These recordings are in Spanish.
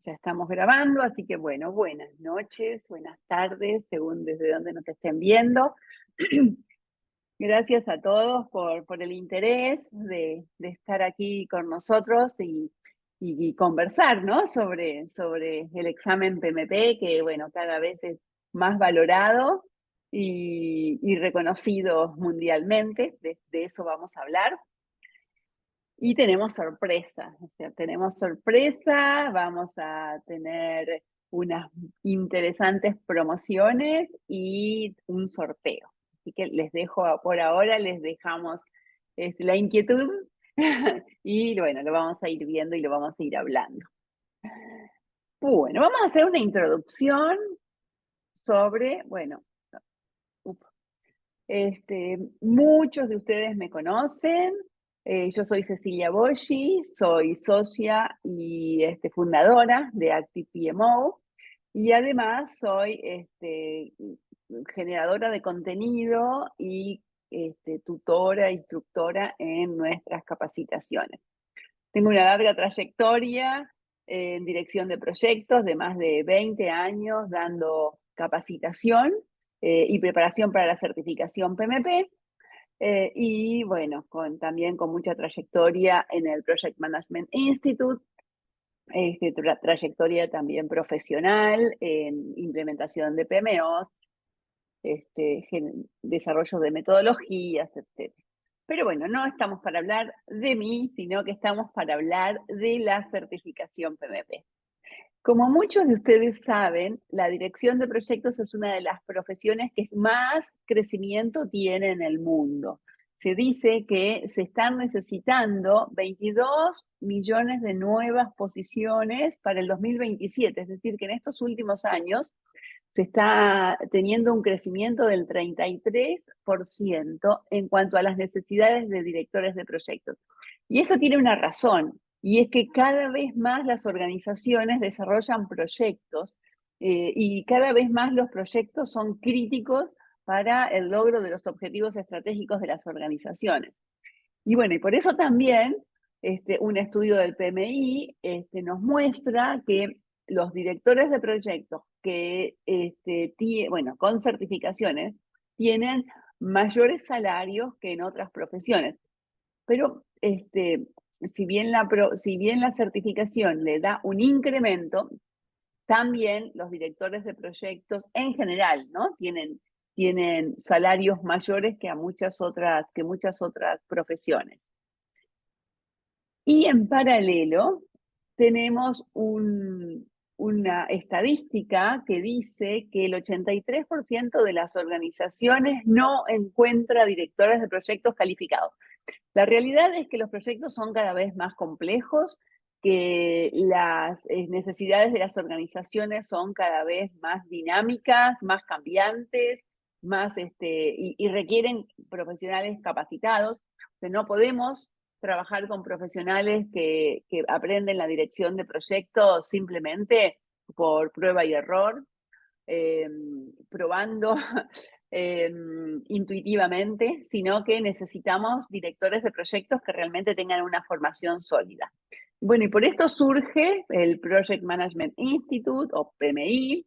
Ya estamos grabando, así que bueno, buenas noches, buenas tardes, según desde donde nos estén viendo. Gracias a todos por el interés de estar aquí con nosotros y conversar, ¿no? sobre el examen PMP, que bueno, cada vez es más valorado y reconocido mundialmente. De eso vamos a hablar. Y tenemos sorpresa, o sea, tenemos sorpresa, vamos a tener unas interesantes promociones y un sorteo. Así que les dejo, por ahora les dejamos la inquietud y bueno, lo vamos a ir viendo y lo vamos a ir hablando. Bueno, vamos a hacer una introducción sobre, bueno, muchos de ustedes me conocen. Yo soy Cecilia Boschi, soy socia y fundadora de Active PMO y además soy generadora de contenido y tutora, instructora en nuestras capacitaciones. Tengo una larga trayectoria en dirección de proyectos de más de 20 años dando capacitación y preparación para la certificación PMP. Y bueno, también con mucha trayectoria en el Project Management Institute, trayectoria también profesional en implementación de PMOs, desarrollo de metodologías, etc. Pero bueno, no estamos para hablar de mí, sino que estamos para hablar de la certificación PMP. Como muchos de ustedes saben, la dirección de proyectos es una de las profesiones que más crecimiento tiene en el mundo. Se dice que se están necesitando 22 millones de nuevas posiciones para el 2027, es decir, que en estos últimos años se está teniendo un crecimiento del 33% en cuanto a las necesidades de directores de proyectos. Y esto tiene una razón, y es que cada vez más las organizaciones desarrollan proyectos y cada vez más los proyectos son críticos para el logro de los objetivos estratégicos de las organizaciones. Y bueno, y por eso también un estudio del PMI nos muestra que los directores de proyectos que, bueno, con certificaciones tienen mayores salarios que en otras profesiones. Pero si bien la certificación le da un incremento, también los directores de proyectos en general, ¿no? Tienen salarios mayores que muchas otras profesiones. Y en paralelo tenemos una estadística que dice que el 83% de las organizaciones no encuentra directores de proyectos calificados. La realidad es que los proyectos son cada vez más complejos, que las necesidades de las organizaciones son cada vez más dinámicas, más cambiantes, y requieren profesionales capacitados. O sea, no podemos trabajar con profesionales que aprenden la dirección de proyectos simplemente por prueba y error, probando intuitivamente, sino que necesitamos directores de proyectos que realmente tengan una formación sólida. Bueno, y por esto surge el Project Management Institute, o PMI,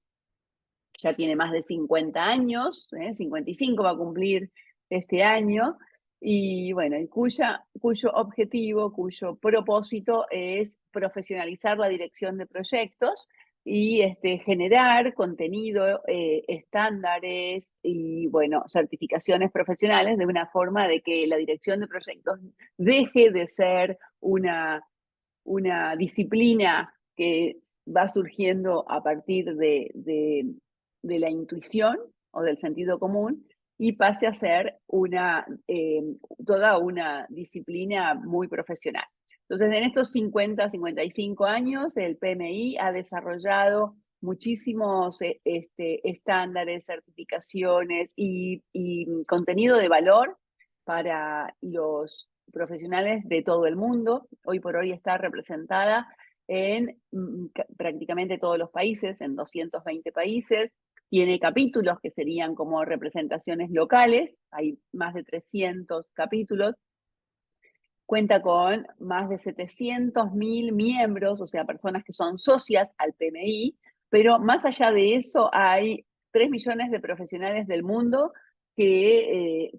ya tiene más de 50 años, 55 va a cumplir este año, y bueno, cuyo objetivo, cuyo propósito es profesionalizar la dirección de proyectos y generar contenido, estándares y, bueno, certificaciones profesionales de una forma de que la dirección de proyectos deje de ser una disciplina que va surgiendo a partir de la intuición o del sentido común y pase a ser toda una disciplina muy profesional. Entonces, en estos 55 años, el PMI ha desarrollado muchísimos estándares, certificaciones y contenido de valor para los profesionales de todo el mundo. Hoy por hoy está representada en prácticamente todos los países, en 220 países. Tiene capítulos que serían como representaciones locales, hay más de 300 capítulos. cuenta con más de 700.000 miembros, o sea, personas que son socias al PMI, pero más allá de eso hay 3 millones de profesionales del mundo que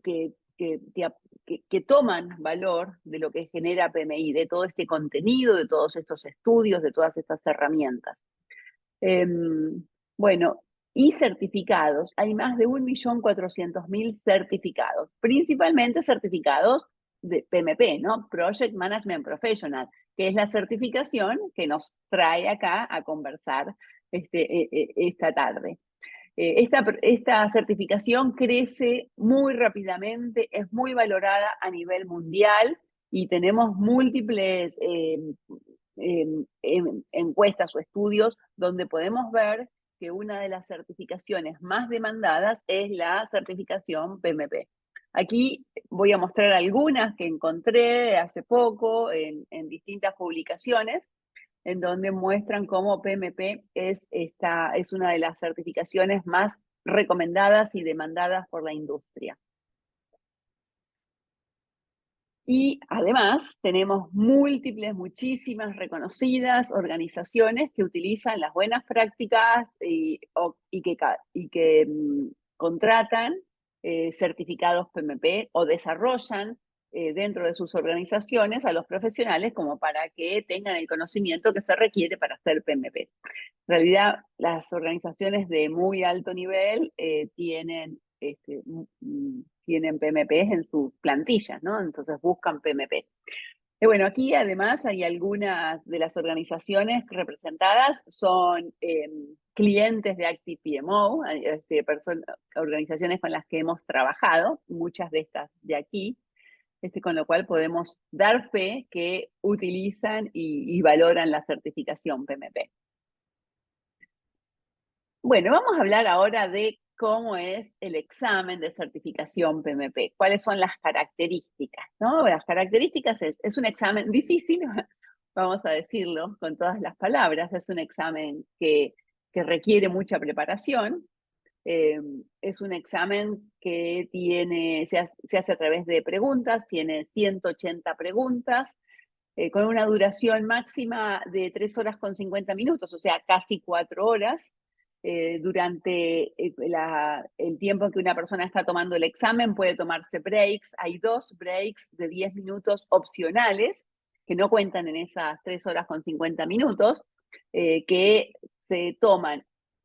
toman valor de lo que genera PMI, de todo este contenido, de todos estos estudios, de todas estas herramientas. Bueno, y certificados. Hay más de 1.400.000 certificados, principalmente certificados de PMP, ¿no? Project Management Professional, que es la certificación que nos trae acá a conversar esta tarde. Esta certificación crece muy rápidamente, es muy valorada a nivel mundial y tenemos múltiples encuestas o estudios donde podemos ver que una de las certificaciones más demandadas es la certificación PMP. Aquí voy a mostrar algunas que encontré hace poco en distintas publicaciones, en donde muestran cómo PMP es una de las certificaciones más recomendadas y demandadas por la industria. Y además tenemos muchísimas reconocidas organizaciones que utilizan las buenas prácticas y que contratan certificados PMP o desarrollan dentro de sus organizaciones a los profesionales como para que tengan el conocimiento que se requiere para hacer PMP. En realidad, las organizaciones de muy alto nivel tienen PMPs en sus plantillas, ¿no? Entonces buscan PMPs. Y bueno, aquí además hay algunas de las organizaciones representadas son clientes de ActivePMO, organizaciones con las que hemos trabajado, muchas de estas de aquí, con lo cual podemos dar fe que utilizan y valoran la certificación PMP. Bueno, vamos a hablar ahora de cómo es el examen de certificación PMP, cuáles son las características, ¿no? Las características es un examen difícil, vamos a decirlo con todas las palabras, es un examen que requiere mucha preparación, es un examen que se hace a través de preguntas, tiene 180 preguntas, con una duración máxima de 3 horas con 50 minutos, o sea, casi 4 horas. Durante el tiempo en que una persona está tomando el examen puede tomarse breaks. Hay 2 breaks de 10 minutos opcionales que no cuentan en esas 3 horas con 50 minutos, que se toman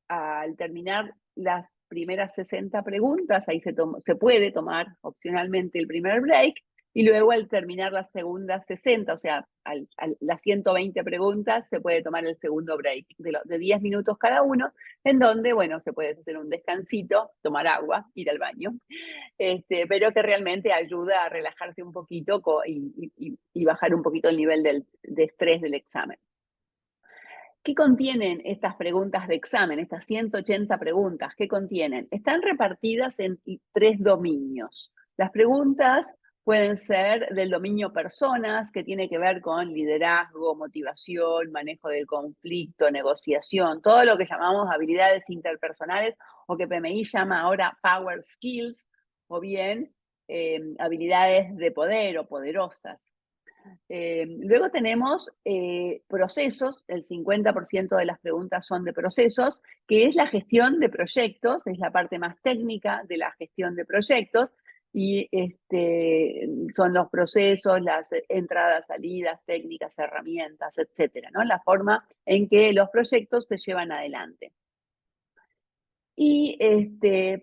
al terminar las primeras 60 preguntas. Ahí se puede tomar opcionalmente el primer break, y luego al terminar las segundas 60, o sea, las 120 preguntas, se puede tomar el segundo break de 10 minutos cada uno, en donde, bueno, se puede hacer un descansito, tomar agua, ir al baño, pero que realmente ayuda a relajarse un poquito y bajar un poquito el nivel de estrés del examen. ¿Qué contienen estas preguntas de examen, estas 180 preguntas? ¿Qué contienen? Están repartidas en 3 dominios. Las preguntas pueden ser del dominio personas, que tiene que ver con liderazgo, motivación, manejo del conflicto, negociación, todo lo que llamamos habilidades interpersonales o que PMI llama ahora Power Skills, o bien habilidades de poder o poderosas. Luego tenemos procesos, el 50% de las preguntas son de procesos, que es la gestión de proyectos, es la parte más técnica de la gestión de proyectos, y son los procesos, las entradas, salidas, técnicas, herramientas, etcétera, ¿no? La forma en que los proyectos se llevan adelante. Y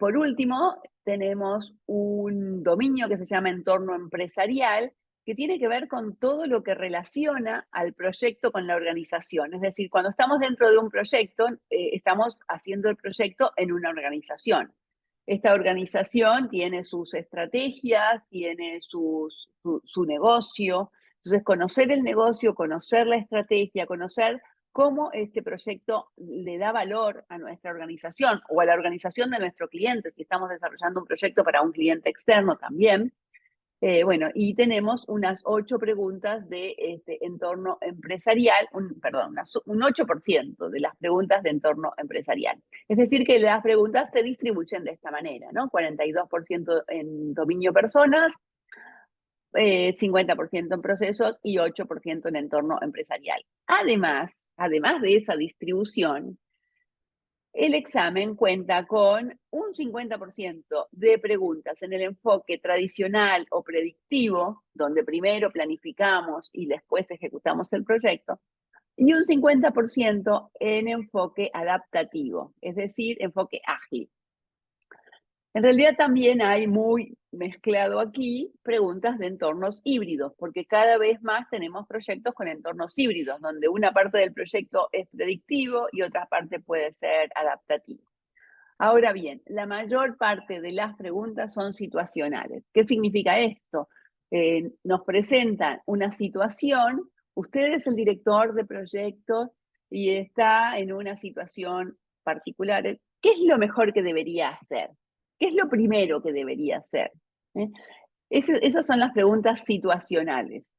por último, tenemos un dominio que se llama entorno empresarial, que tiene que ver con todo lo que relaciona al proyecto con la organización. Es decir, cuando estamos dentro de un proyecto, estamos haciendo el proyecto en una organización. Esta organización tiene sus estrategias, tiene su negocio. Entonces, conocer el negocio, conocer la estrategia, conocer cómo este proyecto le da valor a nuestra organización o a la organización de nuestro cliente, si estamos desarrollando un proyecto para un cliente externo también. Bueno, y tenemos unas 8 preguntas de entorno empresarial, un 8% de las preguntas de entorno empresarial. Es decir, que las preguntas se distribuyen de esta manera, ¿no? 42% en dominio personas, 50% en procesos y 8% en entorno empresarial. Además de esa distribución, el examen cuenta con un 50% de preguntas en el enfoque tradicional o predictivo, donde primero planificamos y después ejecutamos el proyecto, y un 50% en enfoque adaptativo, es decir, enfoque ágil. En realidad también hay muy mezclado aquí preguntas de entornos híbridos, porque cada vez más tenemos proyectos con entornos híbridos, donde una parte del proyecto es predictivo y otra parte puede ser adaptativo. Ahora bien, la mayor parte de las preguntas son situacionales. ¿Qué significa esto? Nos presentan una situación, usted es el director de proyectos y está en una situación particular. ¿Qué es lo mejor que debería hacer? ¿Qué es lo primero que debería hacer? ¿Eh? Esas son las preguntas situacionales,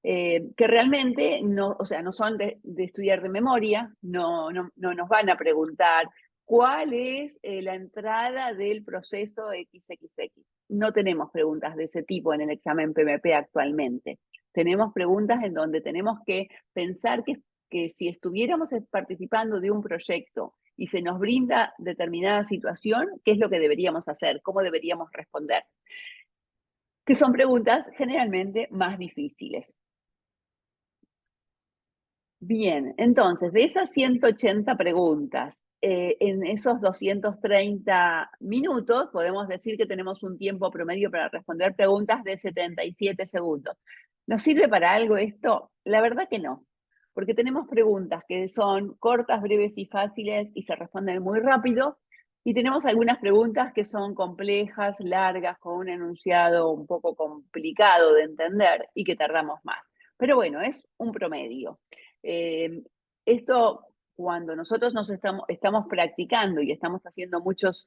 que realmente no, o sea, no son de estudiar de memoria, no nos van a preguntar cuál es la entrada del proceso XXX. No tenemos preguntas de ese tipo en el examen PMP actualmente. Tenemos preguntas en donde tenemos que pensar que si estuviéramos participando de un proyecto y se nos brinda determinada situación, ¿qué es lo que deberíamos hacer? ¿Cómo deberíamos responder? Que son preguntas generalmente más difíciles. Bien, entonces, de esas 180 preguntas, en esos 230 minutos, podemos decir que tenemos un tiempo promedio para responder preguntas de 77 segundos. ¿Nos sirve para algo esto? La verdad que no, porque tenemos preguntas que son cortas, breves y fáciles y se responden muy rápido, y tenemos algunas preguntas que son complejas, largas, con un enunciado un poco complicado de entender y que tardamos más. Pero bueno, es un promedio. Esto, cuando nosotros estamos practicando y estamos haciendo muchas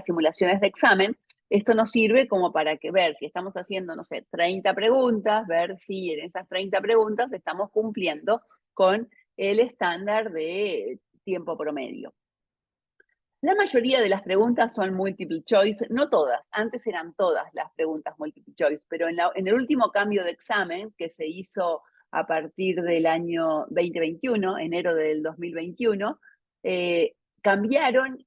simulaciones de examen, esto nos sirve como para ver si estamos haciendo, no sé, 30 preguntas, ver si en esas 30 preguntas estamos cumpliendo con el estándar de tiempo promedio. La mayoría de las preguntas son multiple choice, no todas, antes eran todas las preguntas multiple choice, pero en el último cambio de examen que se hizo a partir del año 2021, enero del 2021, cambiaron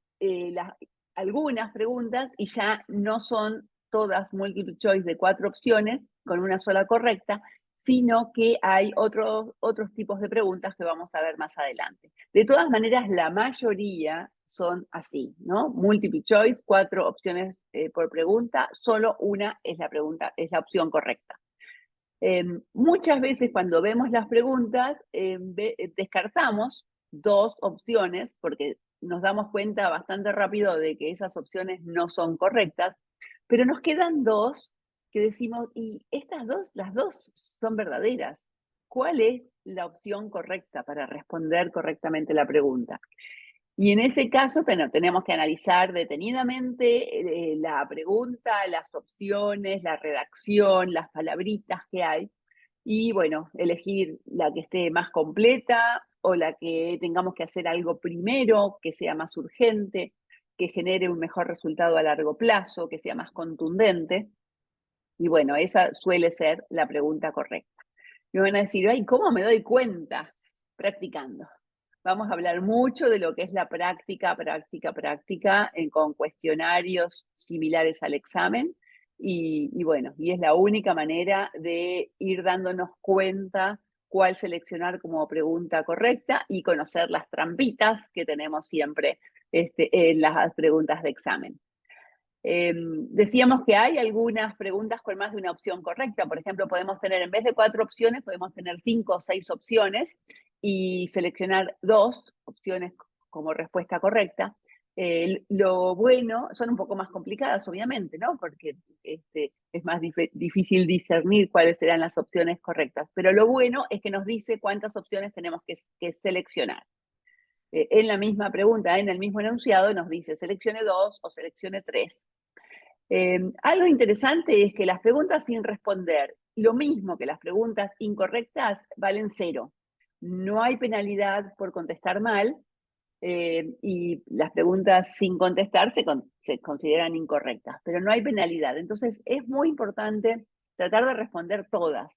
algunas preguntas y ya no son todas multiple choice de 4 opciones con una sola correcta, sino que hay otros tipos de preguntas que vamos a ver más adelante. De todas maneras, la mayoría son así, ¿no? Multiple choice, 4 opciones por pregunta, solo una es la opción correcta. Muchas veces cuando vemos las preguntas, descartamos 2 opciones porque nos damos cuenta bastante rápido de que esas opciones no son correctas, pero nos quedan 2 que decimos, y las dos son verdaderas. ¿Cuál es la opción correcta para responder correctamente la pregunta? Y en ese caso, tenemos que analizar detenidamente la pregunta, las opciones, la redacción, las palabritas que hay, y bueno, elegir la que esté más completa o la que tengamos que hacer algo primero, que sea más urgente, que genere un mejor resultado a largo plazo, que sea más contundente. Y bueno, esa suele ser la pregunta correcta. Me van a decir, ay, ¿cómo me doy cuenta? Practicando. Vamos a hablar mucho de lo que es la práctica, con cuestionarios similares al examen. Y bueno, y es la única manera de ir dándonos cuenta cuál seleccionar como pregunta correcta y conocer las trampitas que tenemos siempre en las preguntas de examen. Decíamos que hay algunas preguntas con más de una opción correcta. Por ejemplo, podemos tener, en vez de 4 opciones, podemos tener 5 o 6 opciones y seleccionar 2 opciones como respuesta correcta. Lo bueno, son un poco más complicadas, obviamente, ¿no? Porque es más difícil discernir cuáles serán las opciones correctas. Pero lo bueno es que nos dice cuántas opciones tenemos que seleccionar. En la misma pregunta, en el mismo enunciado, nos dice seleccione 2 o seleccione 3. Algo interesante es que las preguntas sin responder, lo mismo que las preguntas incorrectas, valen 0. No hay penalidad por contestar mal, y las preguntas sin contestar se consideran incorrectas, pero no hay penalidad. Entonces es muy importante tratar de responder todas,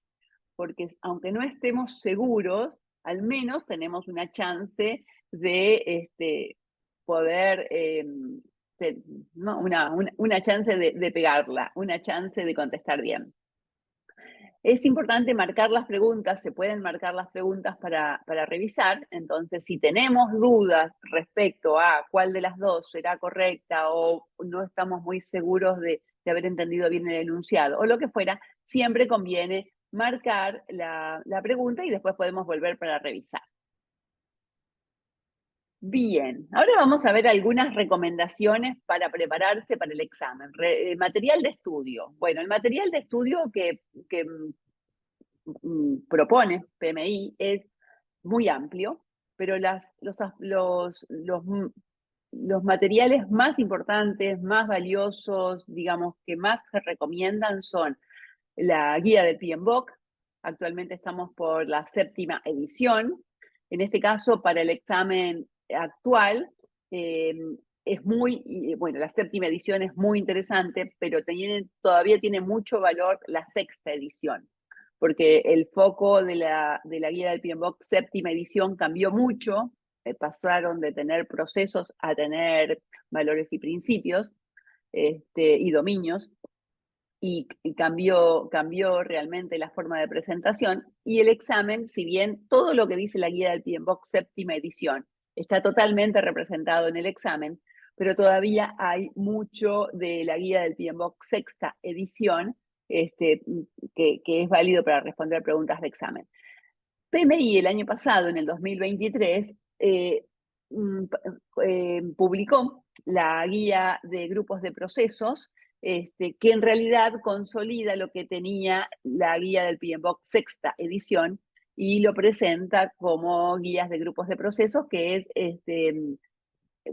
porque aunque no estemos seguros, al menos tenemos una chance de poder, ¿no? una chance de pegarla, una chance de contestar bien. Es importante marcar las preguntas, se pueden marcar las preguntas para revisar, entonces si tenemos dudas respecto a cuál de las dos será correcta o no estamos muy seguros de haber entendido bien el enunciado o lo que fuera, siempre conviene marcar la pregunta y después podemos volver para revisar. Bien, ahora vamos a ver algunas recomendaciones para prepararse para el examen. Material de estudio. Bueno, el material de estudio que propone PMI es muy amplio, pero los materiales más importantes, más valiosos, digamos, que más se recomiendan son la guía del PMBOK. Actualmente estamos por la 7ª edición. En este caso, para el examen actual, es bueno, la 7ª edición es muy interesante, pero todavía tiene mucho valor la 6ª edición, porque el foco de la guía del PMBOK 7ª edición cambió mucho, pasaron de tener procesos a tener valores y principios y dominios, y cambió realmente la forma de presentación, y el examen, si bien todo lo que dice la guía del PMBOK 7ª edición está totalmente representado en el examen, pero todavía hay mucho de la guía del PMBOK 6ª edición que es válido para responder preguntas de examen. PMI el año pasado, en el 2023, publicó la guía de grupos de procesos, que en realidad consolida lo que tenía la guía del PMBOK 6ª edición y lo presenta como guías de grupos de procesos, que es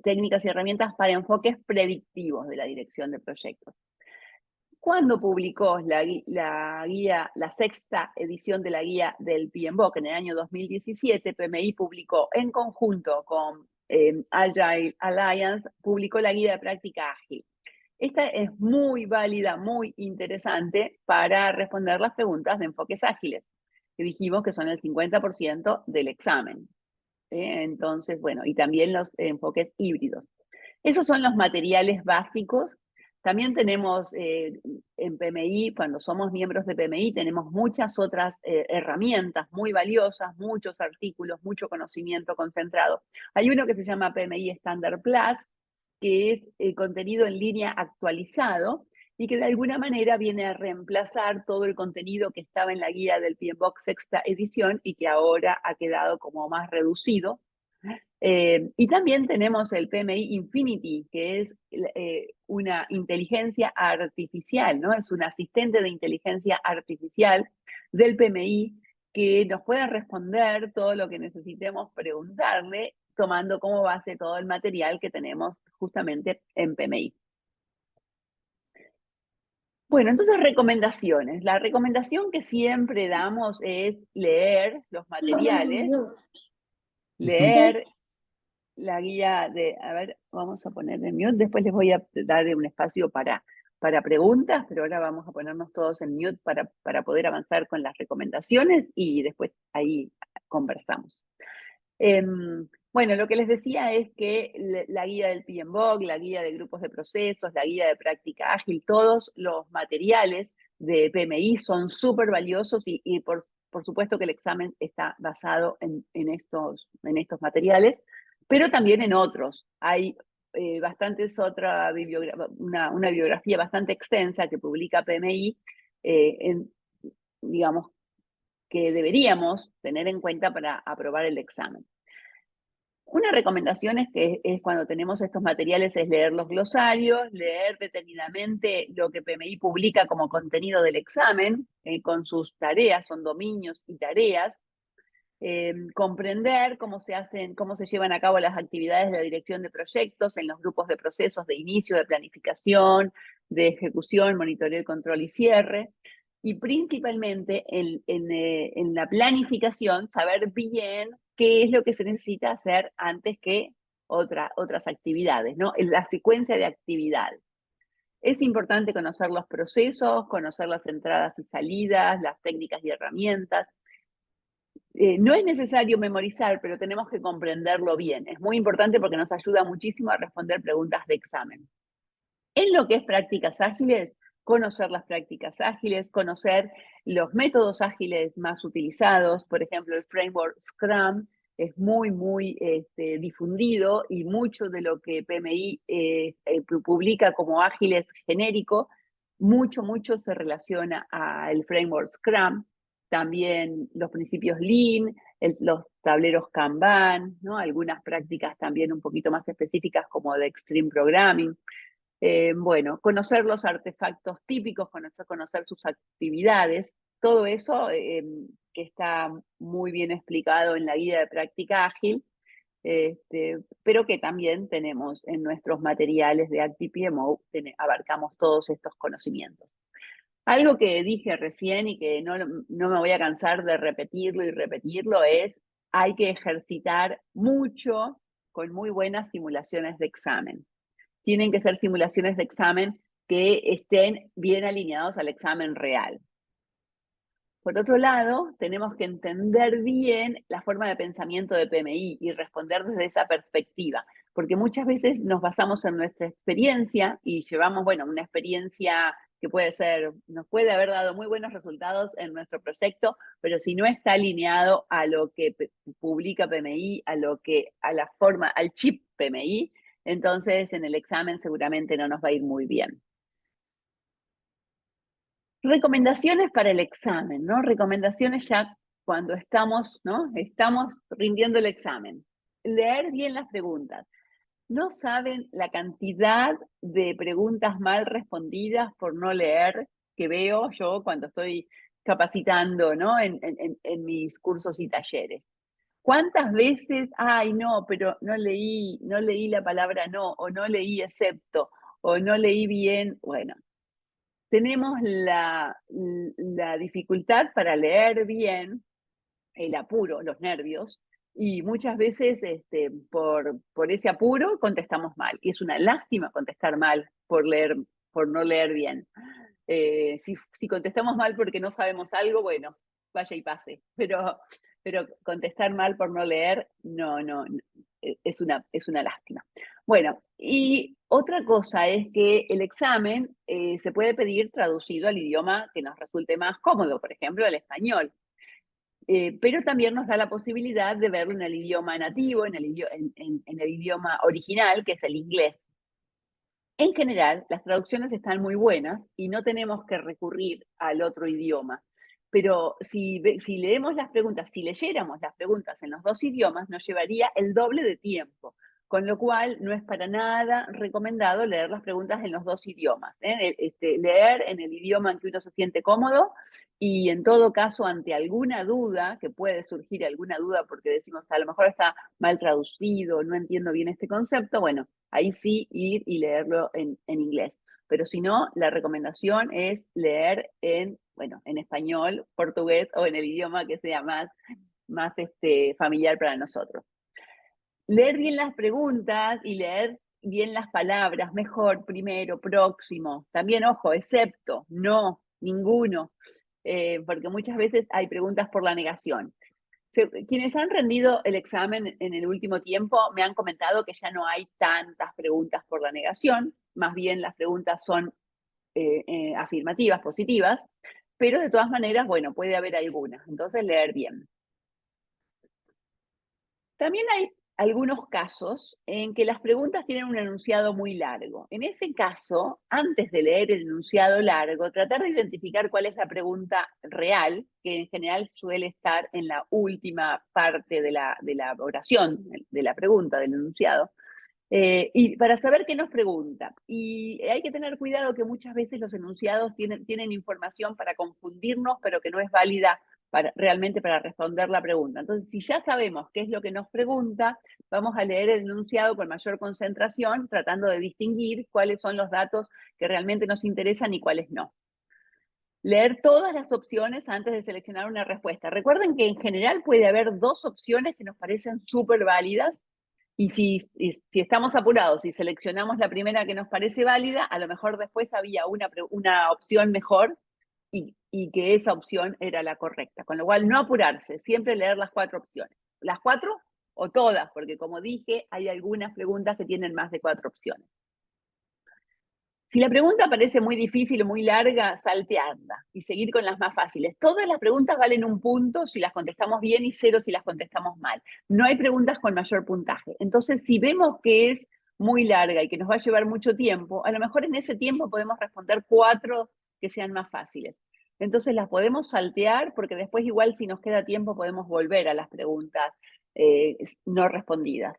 técnicas y herramientas para enfoques predictivos de la dirección de proyectos. Cuando publicó la 6ª edición de la guía del PMBOK en el año 2017, PMI publicó en conjunto con Agile Alliance, publicó la guía de práctica ágil. Esta es muy válida, muy interesante para responder las preguntas de enfoques ágiles, que dijimos que son el 50% del examen. Entonces, bueno, y también los enfoques híbridos. Esos son los materiales básicos. También tenemos en PMI, cuando somos miembros de PMI, tenemos muchas otras herramientas muy valiosas, muchos artículos, mucho conocimiento concentrado. Hay uno que se llama PMI Standard Plus, que es contenido en línea actualizado y que de alguna manera viene a reemplazar todo el contenido que estaba en la guía del PMBOK 6ª edición y que ahora ha quedado como más reducido. Y también tenemos el PMI Infinity, que es una inteligencia artificial, ¿no? Es un asistente de inteligencia artificial del PMI que nos puede responder todo lo que necesitemos preguntarle, tomando como base todo el material que tenemos justamente en PMI. Bueno, entonces recomendaciones. La recomendación que siempre damos es leer los materiales, leer la guía a ver, vamos a poner en mute, después les voy a dar un espacio para preguntas, pero ahora vamos a ponernos todos en mute para poder avanzar con las recomendaciones y después ahí conversamos. Bueno, lo que les decía es que la guía del PMBOK, la guía de grupos de procesos, la guía de práctica ágil, todos los materiales de PMI son súper valiosos y por supuesto que el examen está basado en estos materiales, pero también en otros. Hay una bibliografía bastante extensa que publica PMI, digamos, que deberíamos tener en cuenta para aprobar el examen. Una recomendación es que es cuando tenemos estos materiales es leer los glosarios, leer detenidamente lo que PMI publica como contenido del examen, con sus tareas, son dominios y tareas, comprender cómo se llevan a cabo las actividades de la dirección de proyectos en los grupos de procesos de inicio, de planificación, de ejecución, monitoreo, control y cierre. Y principalmente en la planificación, saber bien qué es lo que se necesita hacer antes que otras actividades, ¿no? En la secuencia de actividades. Es importante conocer los procesos, conocer las entradas y salidas, las técnicas y herramientas. No es necesario memorizar, pero tenemos que comprenderlo bien. Es muy importante porque nos ayuda muchísimo a responder preguntas de examen. En lo que es prácticas ágiles, conocer las prácticas ágiles, conocer los métodos ágiles más utilizados, por ejemplo, el framework Scrum es muy difundido y mucho de lo que PMI publica como ágiles genérico, mucho se relaciona al framework Scrum, también los principios Lean, los tableros Kanban, ¿no? Algunas prácticas también un poquito más específicas como de Extreme Programming. Bueno, conocer los artefactos típicos, conocer sus actividades, todo eso que está muy bien explicado en la guía de práctica ágil, pero que también tenemos en nuestros materiales de ActivePMO, abarcamos todos estos conocimientos. Algo que dije recién y que no me voy a cansar de repetirlo y repetirlo es, hay que ejercitar mucho con muy buenas simulaciones de examen. Tienen que ser simulaciones de examen que estén bien alineados al examen real. Por otro lado, tenemos que entender bien la forma de pensamiento de PMI y responder desde esa perspectiva, porque muchas veces nos basamos en nuestra experiencia y llevamos, bueno, una experiencia que puede ser, nos puede haber dado muy buenos resultados en nuestro proyecto, pero si no está alineado a lo que publica PMI, a la forma, al chip PMI, entonces en el examen seguramente no nos va a ir muy bien. Recomendaciones para el examen, ¿no? Recomendaciones ya cuando estamos, ¿no? Estamos rindiendo el examen. Leer bien las preguntas. No saben la cantidad de preguntas mal respondidas por no leer que veo yo cuando estoy capacitando, ¿no? En mis cursos y talleres. ¿Cuántas veces, ay, no, pero no leí la palabra no, o no leí excepto, o no leí bien? Bueno, tenemos la dificultad para leer bien, el apuro, los nervios, y muchas veces por ese apuro contestamos mal. Y es una lástima contestar mal por no leer bien. Si contestamos mal porque no sabemos algo, bueno, vaya y pase. Pero contestar mal por no leer, no, es una lástima. Bueno, y otra cosa es que el examen se puede pedir traducido al idioma que nos resulte más cómodo, por ejemplo, al español. Pero también nos da la posibilidad de verlo en el idioma nativo, en el idioma original, que es el inglés. En general, las traducciones están muy buenas y no tenemos que recurrir al otro idioma. Pero si leemos las preguntas, si leyéramos las preguntas en los dos idiomas, nos llevaría el doble de tiempo. Con lo cual, no es para nada recomendado leer las preguntas en los dos idiomas. Leer en el idioma en que uno se siente cómodo y, en todo caso, ante alguna duda, que puede surgir alguna duda porque decimos, a lo mejor está mal traducido, no entiendo bien este concepto, bueno, ahí sí ir y leerlo en inglés. Pero si no, la recomendación es leer en español, portugués o en el idioma que sea más familiar para nosotros. Leer bien las preguntas y leer bien las palabras, mejor, primero, próximo. También, ojo, excepto, no, ninguno, porque muchas veces hay preguntas por la negación. Quienes han rendido el examen en el último tiempo me han comentado que ya no hay tantas preguntas por la negación, más bien las preguntas son afirmativas, positivas, pero de todas maneras, bueno, puede haber algunas, entonces leer bien. También hay algunos casos en que las preguntas tienen un enunciado muy largo. En ese caso, antes de leer el enunciado largo, tratar de identificar cuál es la pregunta real, que en general suele estar en la última parte de la oración, de la pregunta, del enunciado, y para saber qué nos pregunta. Y hay que tener cuidado que muchas veces los enunciados tienen información para confundirnos, pero que no es válida realmente para responder la pregunta. Entonces, si ya sabemos qué es lo que nos pregunta, vamos a leer el enunciado con mayor concentración, tratando de distinguir cuáles son los datos que realmente nos interesan y cuáles no. Leer todas las opciones antes de seleccionar una respuesta. Recuerden que en general puede haber dos opciones que nos parecen súper válidas, si estamos apurados y seleccionamos la primera que nos parece válida, a lo mejor después había una opción mejor y que esa opción era la correcta. Con lo cual, no apurarse, siempre leer las 4 opciones. Las 4 o todas, porque como dije, hay algunas preguntas que tienen más de 4 opciones. Si la pregunta parece muy difícil o muy larga, saltearla y seguir con las más fáciles. Todas las preguntas valen un punto si las contestamos bien y 0 si las contestamos mal. No hay preguntas con mayor puntaje. Entonces, si vemos que es muy larga y que nos va a llevar mucho tiempo, a lo mejor en ese tiempo podemos responder 4 que sean más fáciles. Entonces las podemos saltear porque después igual si nos queda tiempo podemos volver a las preguntas no respondidas.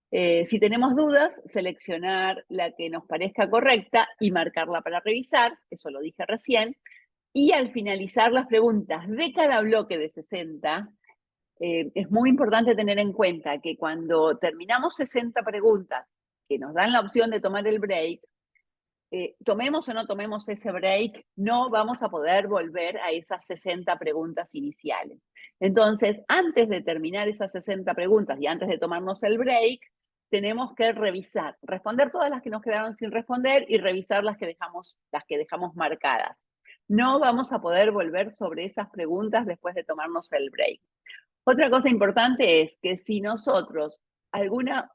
Si tenemos dudas, seleccionar la que nos parezca correcta y marcarla para revisar, eso lo dije recién, y al finalizar las preguntas de cada bloque de 60, es muy importante tener en cuenta que cuando terminamos 60 preguntas que nos dan la opción de tomar el break, tomemos o no tomemos ese break, no vamos a poder volver a esas 60 preguntas iniciales. Entonces, antes de terminar esas 60 preguntas y antes de tomarnos el break, tenemos que revisar, responder todas las que nos quedaron sin responder y revisar las que dejamos marcadas. No vamos a poder volver sobre esas preguntas después de tomarnos el break. Otra cosa importante es que si nosotros algunas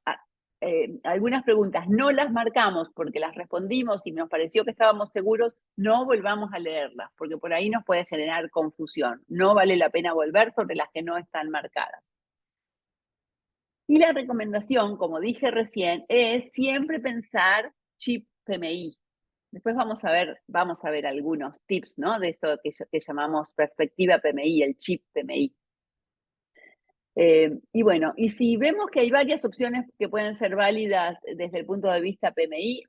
preguntas no las marcamos porque las respondimos y nos pareció que estábamos seguros, no volvamos a leerlas, porque por ahí nos puede generar confusión. No vale la pena volver sobre las que no están marcadas. Y la recomendación, como dije recién, es siempre pensar chip PMI. Después vamos a ver algunos tips, ¿no? De esto que llamamos perspectiva PMI, el chip PMI. Y bueno, y si vemos que hay varias opciones que pueden ser válidas desde el punto de vista PMI,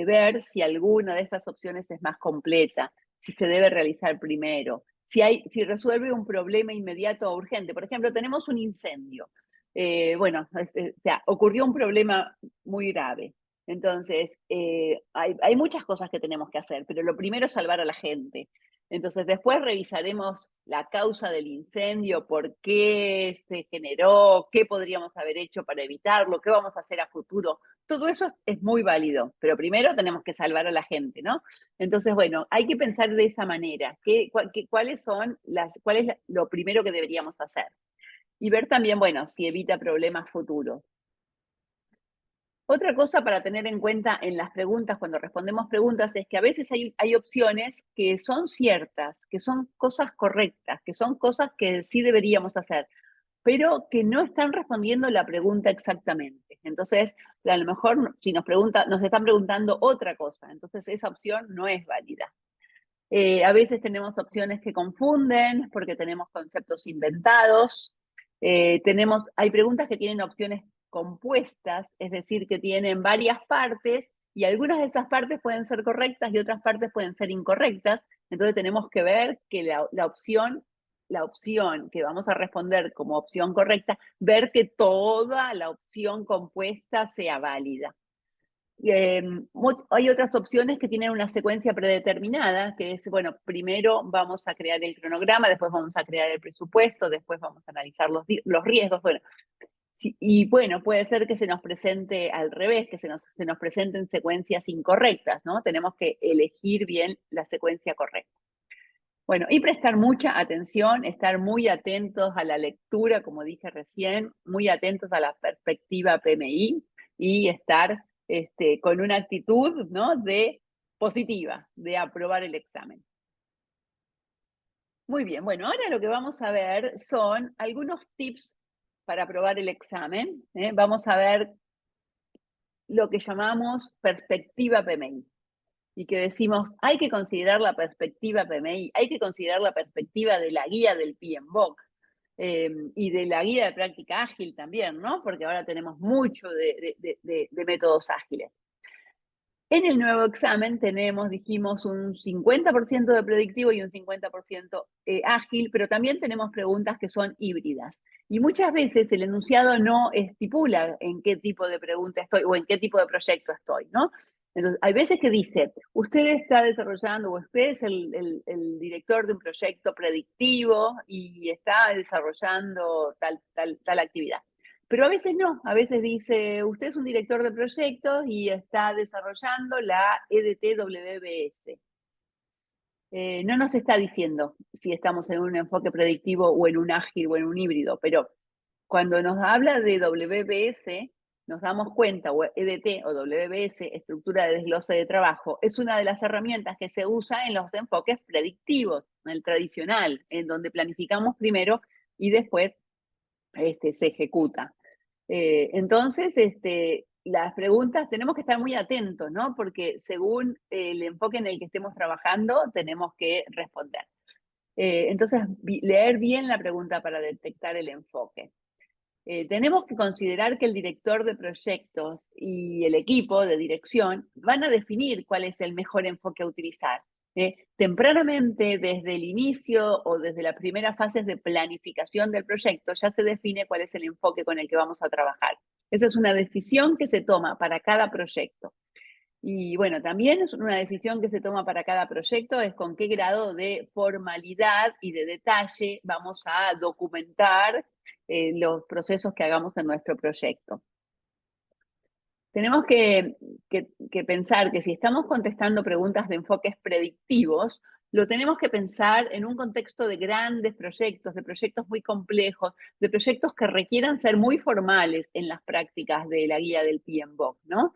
ver si alguna de estas opciones es más completa, si se debe realizar primero, si resuelve un problema inmediato o urgente. Por ejemplo, tenemos un incendio. O sea, ocurrió un problema muy grave. Entonces, hay muchas cosas que tenemos que hacer, pero lo primero es salvar a la gente. Entonces, después revisaremos la causa del incendio, por qué se generó, qué podríamos haber hecho para evitarlo, qué vamos a hacer a futuro. Todo eso es muy válido, pero primero tenemos que salvar a la gente, ¿no? Entonces, bueno, hay que pensar de esa manera. ¿Cuál es lo primero que deberíamos hacer? Y ver también, bueno, si evita problemas futuros. Otra cosa para tener en cuenta en las preguntas, cuando respondemos preguntas, es que a veces hay opciones que son ciertas, que son cosas correctas, que son cosas que sí deberíamos hacer, pero que no están respondiendo la pregunta exactamente. Entonces, a lo mejor si nos están preguntando otra cosa, entonces esa opción no es válida. A veces tenemos opciones que confunden porque tenemos conceptos inventados. Hay preguntas que tienen opciones compuestas, es decir, que tienen varias partes y algunas de esas partes pueden ser correctas y otras partes pueden ser incorrectas. Entonces tenemos que ver que la opción que vamos a responder como opción correcta, ver que toda la opción compuesta sea válida. Hay otras opciones que tienen una secuencia predeterminada, que es, bueno, primero vamos a crear el cronograma, después vamos a crear el presupuesto, después vamos a analizar los riesgos, bueno. Y bueno, puede ser que se nos presente al revés, que se nos presenten secuencias incorrectas, ¿no? Tenemos que elegir bien la secuencia correcta. Bueno, y prestar mucha atención, estar muy atentos a la lectura, como dije recién, muy atentos a la perspectiva PMI y estar con una actitud, ¿no? Positiva, de aprobar el examen. Muy bien, bueno, ahora lo que vamos a ver son algunos tips para aprobar el examen. Vamos a ver lo que llamamos perspectiva PMI. Y que decimos, hay que considerar la perspectiva PMI, hay que considerar la perspectiva de la guía del PMBOK y de la guía de práctica ágil también, ¿no? Porque ahora tenemos mucho de métodos ágiles. En el nuevo examen dijimos, un 50% de predictivo y un 50% ágil, pero también tenemos preguntas que son híbridas. Y muchas veces el enunciado no estipula en qué tipo de pregunta estoy o en qué tipo de proyecto estoy, ¿no? Entonces, hay veces que dice, usted está desarrollando o usted es el director de un proyecto predictivo y está desarrollando tal actividad. Pero a veces no, a veces dice, usted es un director de proyectos y está desarrollando la EDT-WBS. No nos está diciendo si estamos en un enfoque predictivo o en un ágil o en un híbrido, pero cuando nos habla de WBS, nos damos cuenta, o EDT o WBS, estructura de desglose de trabajo, es una de las herramientas que se usa en los enfoques predictivos, en el tradicional, en donde planificamos primero y después se ejecuta. Entonces, las preguntas tenemos que estar muy atentos, ¿no? Porque según el enfoque en el que estemos trabajando, tenemos que responder. Entonces, leer bien la pregunta para detectar el enfoque. Tenemos que considerar que el director de proyectos y el equipo de dirección van a definir cuál es el mejor enfoque a utilizar. Tempranamente, desde el inicio o desde las primeras fases de planificación del proyecto, ya se define cuál es el enfoque con el que vamos a trabajar. Esa es una decisión que se toma para cada proyecto. Y bueno, también es una decisión que se toma para cada proyecto, es con qué grado de formalidad y de detalle vamos a documentar los procesos que hagamos en nuestro proyecto. Tenemos que pensar que si estamos contestando preguntas de enfoques predictivos, lo tenemos que pensar en un contexto de grandes proyectos, de proyectos muy complejos, de proyectos que requieran ser muy formales en las prácticas de la guía del PMBOK, ¿no?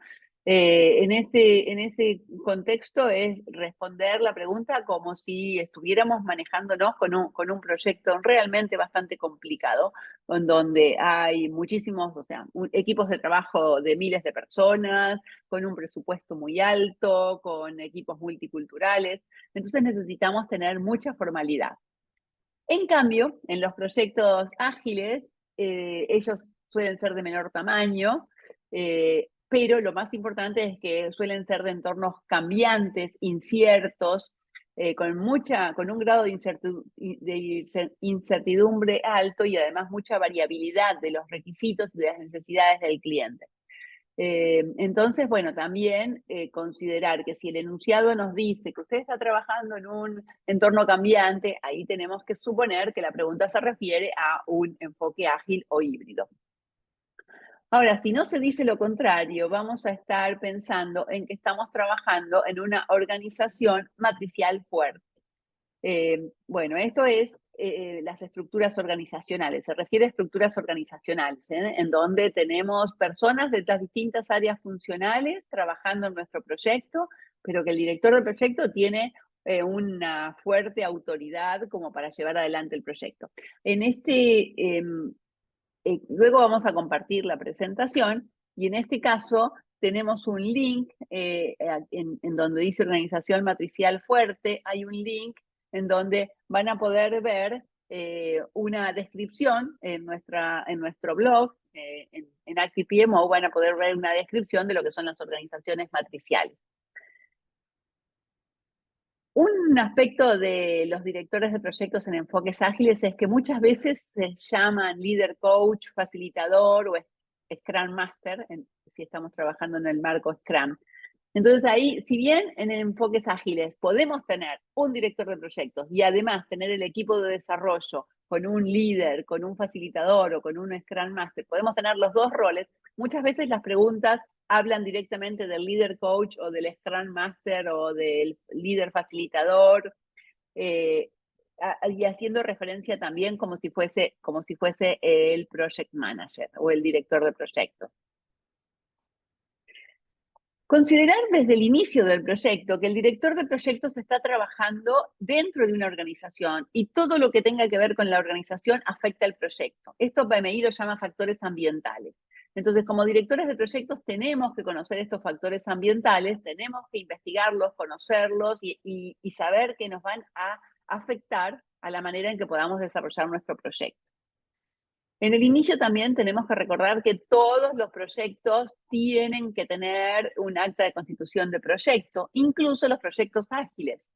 En ese contexto es responder la pregunta como si estuviéramos manejándonos con un proyecto realmente bastante complicado, en donde hay muchísimos, o sea, equipos de trabajo de miles de personas, con un presupuesto muy alto, con equipos multiculturales. Entonces necesitamos tener mucha formalidad. En cambio, en los proyectos ágiles, ellos suelen ser de menor tamaño, pero lo más importante es que suelen ser de entornos cambiantes, inciertos, con un grado de incertidumbre alto y además mucha variabilidad de los requisitos y de las necesidades del cliente. Entonces, bueno, también considerar que si el enunciado nos dice que usted está trabajando en un entorno cambiante, ahí tenemos que suponer que la pregunta se refiere a un enfoque ágil o híbrido. Ahora, si no se dice lo contrario, vamos a estar pensando en que estamos trabajando en una organización matricial fuerte. Bueno, esto es las estructuras organizacionales, se refiere a estructuras organizacionales, en donde tenemos personas de las distintas áreas funcionales trabajando en nuestro proyecto, pero que el director del proyecto tiene una fuerte autoridad como para llevar adelante el proyecto. Luego vamos a compartir la presentación y en este caso tenemos un link en donde dice organización matricial fuerte, hay un link en donde van a poder ver una descripción en nuestro blog, en ActivePMO van a poder ver una descripción de lo que son las organizaciones matriciales. Un aspecto de los directores de proyectos en enfoques ágiles es que muchas veces se llaman líder coach, facilitador o Scrum Master, si estamos trabajando en el marco Scrum. Entonces ahí, si bien en enfoques ágiles podemos tener un director de proyectos y además tener el equipo de desarrollo con un líder, con un facilitador o con un Scrum Master, podemos tener los dos roles, muchas veces las preguntas hablan directamente del líder coach o del Scrum Master o del líder facilitador, y haciendo referencia también como si fuese el project manager o el director de proyectos. Considerar desde el inicio del proyecto que el director de proyectos está trabajando dentro de una organización y todo lo que tenga que ver con la organización afecta al proyecto. Esto PMI lo llama factores ambientales. Entonces, como directores de proyectos tenemos que conocer estos factores ambientales, tenemos que investigarlos, conocerlos y saber que nos van a afectar a la manera en que podamos desarrollar nuestro proyecto. En el inicio también tenemos que recordar que todos los proyectos tienen que tener un acta de constitución de proyecto, incluso los proyectos ágiles.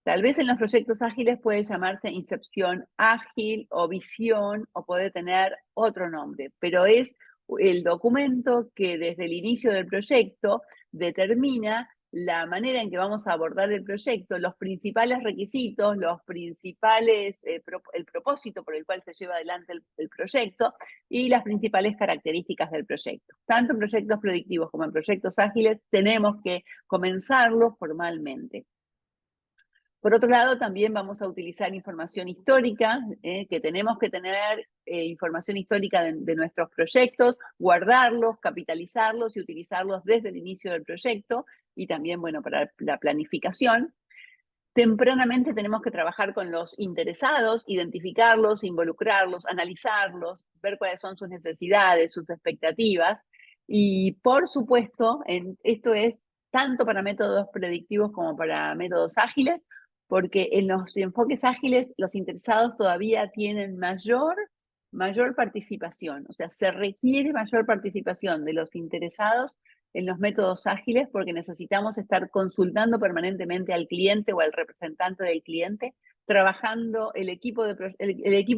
Tal vez en los proyectos ágiles puede llamarse incepción ágil o visión o puede tener otro nombre, pero es el documento que desde el inicio del proyecto determina la manera en que vamos a abordar el proyecto, los principales requisitos, los principales, el propósito por el cual se lleva adelante el proyecto y las principales características del proyecto. Tanto en proyectos predictivos como en proyectos ágiles tenemos que comenzarlos formalmente. Por otro lado, también vamos a utilizar información histórica, que tenemos que tener información histórica de nuestros proyectos, guardarlos, capitalizarlos y utilizarlos desde el inicio del proyecto y también, bueno, para la planificación. Tempranamente tenemos que trabajar con los interesados, identificarlos, involucrarlos, analizarlos, ver cuáles son sus necesidades, sus expectativas. Y por supuesto, esto es tanto para métodos predictivos como para métodos ágiles, porque en los enfoques ágiles los interesados todavía tienen mayor participación, o sea, se requiere mayor participación de los interesados en los métodos ágiles porque necesitamos estar consultando permanentemente al cliente o al representante del cliente, trabajando, el equipo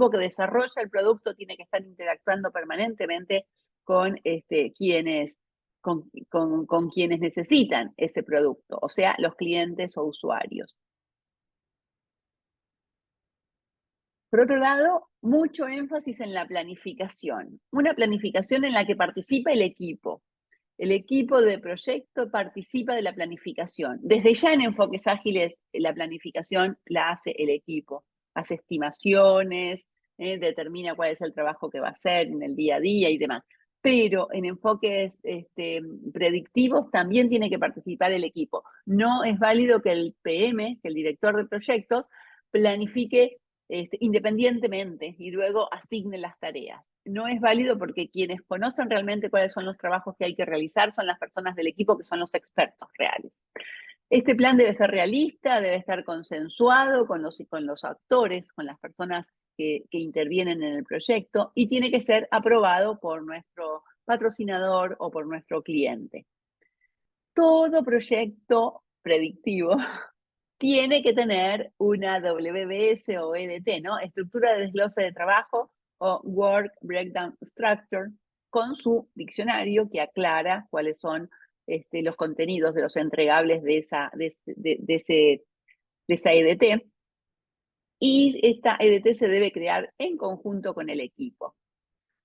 que desarrolla el producto tiene que estar interactuando permanentemente con con quienes necesitan ese producto, o sea, los clientes o usuarios. Por otro lado, mucho énfasis en la planificación. Una planificación en la que participa el equipo. El equipo de proyecto participa de la planificación. Desde ya en enfoques ágiles, la planificación la hace el equipo. Hace estimaciones, determina cuál es el trabajo que va a hacer en el día a día y demás. Pero en enfoques predictivos también tiene que participar el equipo. No es válido que el PM, que el director de proyectos, planifique independientemente y luego asigne las tareas. No es válido porque quienes conocen realmente cuáles son los trabajos que hay que realizar son las personas del equipo que son los expertos reales. Este plan debe ser realista, debe estar consensuado con los actores, con las personas que intervienen en el proyecto y tiene que ser aprobado por nuestro patrocinador o por nuestro cliente. Todo proyecto predictivo tiene que tener una WBS o EDT, ¿no? Estructura de desglose de trabajo o Work Breakdown Structure, con su diccionario que aclara cuáles son los contenidos de los entregables de esa EDT. Y esta EDT se debe crear en conjunto con el equipo.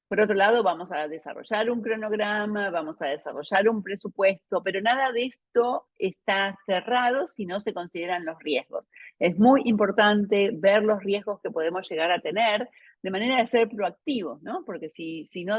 Por otro lado, vamos a desarrollar un cronograma, vamos a desarrollar un presupuesto, pero nada de esto está cerrado si no se consideran los riesgos. Es muy importante ver los riesgos que podemos llegar a tener de manera de ser proactivos, ¿no? Porque si no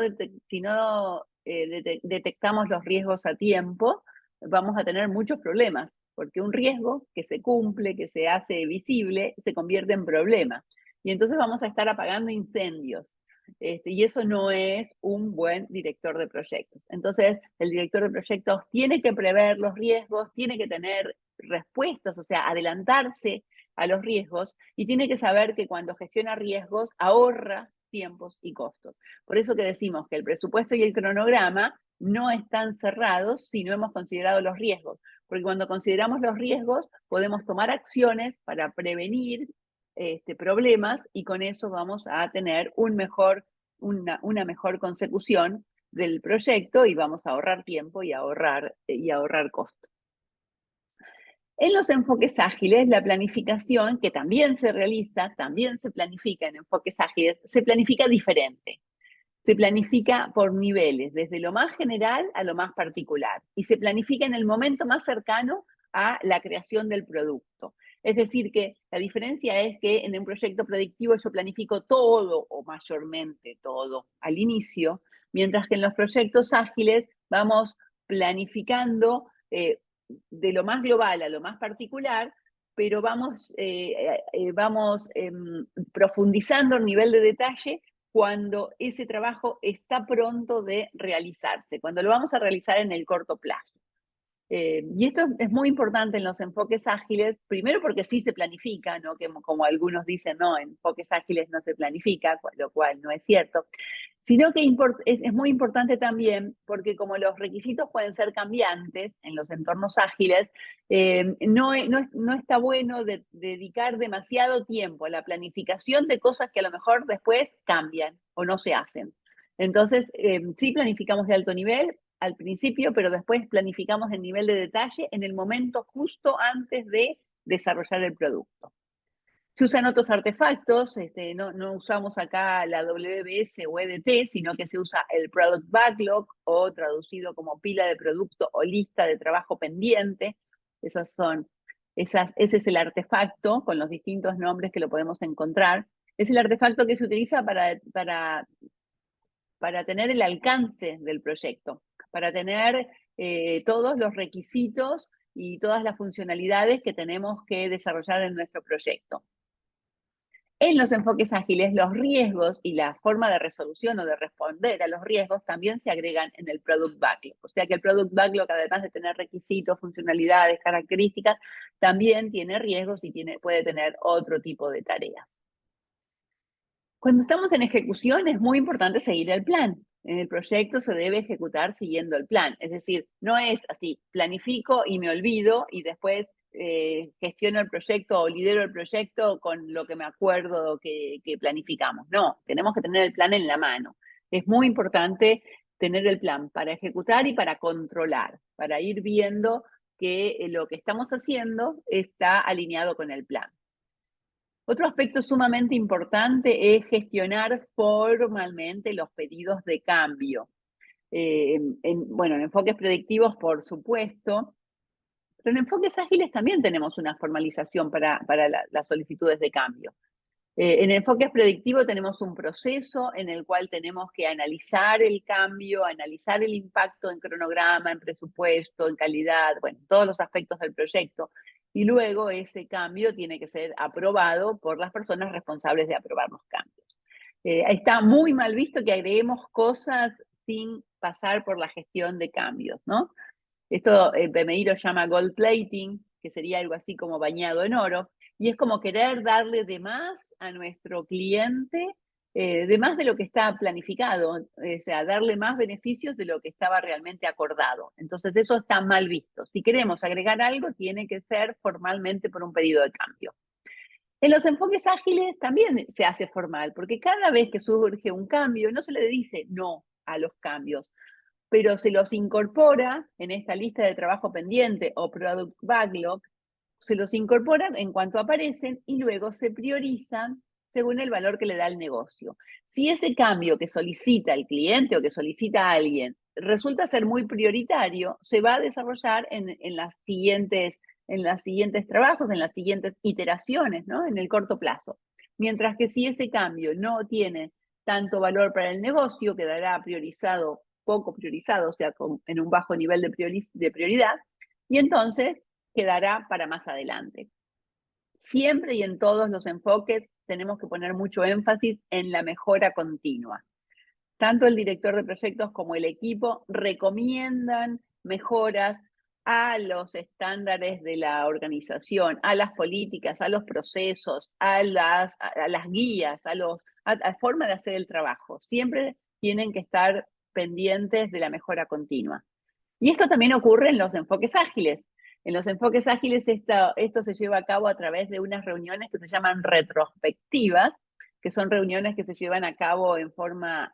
detectamos los riesgos a tiempo, vamos a tener muchos problemas, porque un riesgo que se cumple, que se hace visible, se convierte en problema. Y entonces vamos a estar apagando incendios. Y eso no es un buen director de proyectos. Entonces, el director de proyectos tiene que prever los riesgos, tiene que tener respuestas, o sea, adelantarse a los riesgos y tiene que saber que cuando gestiona riesgos ahorra tiempos y costos. Por eso que decimos que el presupuesto y el cronograma no están cerrados si no hemos considerado los riesgos, porque cuando consideramos los riesgos podemos tomar acciones para prevenir problemas y con eso vamos a tener una mejor consecución del proyecto y vamos a ahorrar tiempo y ahorrar costo. En los enfoques ágiles, la planificación, que también se realiza, también se planifica en enfoques ágiles, se planifica diferente. Se planifica por niveles, desde lo más general a lo más particular, y se planifica en el momento más cercano a la creación del producto. Es decir, que la diferencia es que en un proyecto predictivo yo planifico todo o mayormente todo al inicio, mientras que en los proyectos ágiles vamos planificando de lo más global a lo más particular, pero vamos profundizando el nivel de detalle cuando ese trabajo está pronto de realizarse, cuando lo vamos a realizar en el corto plazo. Y esto es muy importante en los enfoques ágiles, primero porque sí se planifica, ¿no? Que como algunos dicen, no, en enfoques ágiles no se planifica, lo cual no es cierto, sino que es muy importante también porque como los requisitos pueden ser cambiantes en los entornos ágiles, no está bueno dedicar demasiado tiempo a la planificación de cosas que a lo mejor después cambian o no se hacen. Entonces, sí planificamos de alto nivel, al principio, pero después planificamos el nivel de detalle en el momento justo antes de desarrollar el producto. Se usan otros artefactos, no usamos acá la WBS o EDT, sino que se usa el Product Backlog, o traducido como pila de producto o lista de trabajo pendiente. Ese es el artefacto con los distintos nombres que lo podemos encontrar. Es el artefacto que se utiliza para tener el alcance del proyecto, para tener todos los requisitos y todas las funcionalidades que tenemos que desarrollar en nuestro proyecto. En los enfoques ágiles, los riesgos y la forma de resolución o de responder a los riesgos también se agregan en el Product Backlog. O sea que el Product Backlog, además de tener requisitos, funcionalidades, características, también tiene riesgos y puede tener otro tipo de tareas. Cuando estamos en ejecución es muy importante seguir el plan. En el proyecto se debe ejecutar siguiendo el plan. Es decir, no es así, planifico y me olvido y después gestiono el proyecto o lidero el proyecto con lo que me acuerdo que planificamos. No, tenemos que tener el plan en la mano. Es muy importante tener el plan para ejecutar y para controlar, para ir viendo que lo que estamos haciendo está alineado con el plan. Otro aspecto sumamente importante es gestionar formalmente los pedidos de cambio. En enfoques predictivos, por supuesto, pero en enfoques ágiles también tenemos una formalización para las solicitudes de cambio. En enfoques predictivos tenemos un proceso en el cual tenemos que analizar el cambio, analizar el impacto en cronograma, en presupuesto, en calidad, bueno, todos los aspectos del proyecto. Y luego ese cambio tiene que ser aprobado por las personas responsables de aprobar los cambios. Está muy mal visto que agreguemos cosas sin pasar por la gestión de cambios, ¿no? Esto PMI lo llama gold plating, que sería algo así como bañado en oro, y es como querer darle de más a nuestro cliente, de más de lo que está planificado, o sea, darle más beneficios de lo que estaba realmente acordado. Entonces eso está mal visto. Si queremos agregar algo, tiene que ser formalmente por un pedido de cambio. En los enfoques ágiles también se hace formal, porque cada vez que surge un cambio, no se le dice no a los cambios, pero se los incorpora en esta lista de trabajo pendiente o Product Backlog, se los incorpora en cuanto aparecen y luego se priorizan según el valor que le da el negocio. Si ese cambio que solicita el cliente o que solicita alguien resulta ser muy prioritario, se va a desarrollar en los siguientes trabajos, en las siguientes iteraciones, ¿no? En el corto plazo. Mientras que si ese cambio no tiene tanto valor para el negocio, quedará priorizado, poco priorizado, o sea, en un bajo nivel de prioridad, y entonces quedará para más adelante. Siempre y en todos los enfoques tenemos que poner mucho énfasis en la mejora continua. Tanto el director de proyectos como el equipo recomiendan mejoras a los estándares de la organización, a las políticas, a los procesos, a las guías, a la forma de hacer el trabajo. Siempre tienen que estar pendientes de la mejora continua. Y esto también ocurre en los enfoques ágiles. En los enfoques ágiles esto se lleva a cabo a través de unas reuniones que se llaman retrospectivas, que son reuniones que se llevan a cabo en forma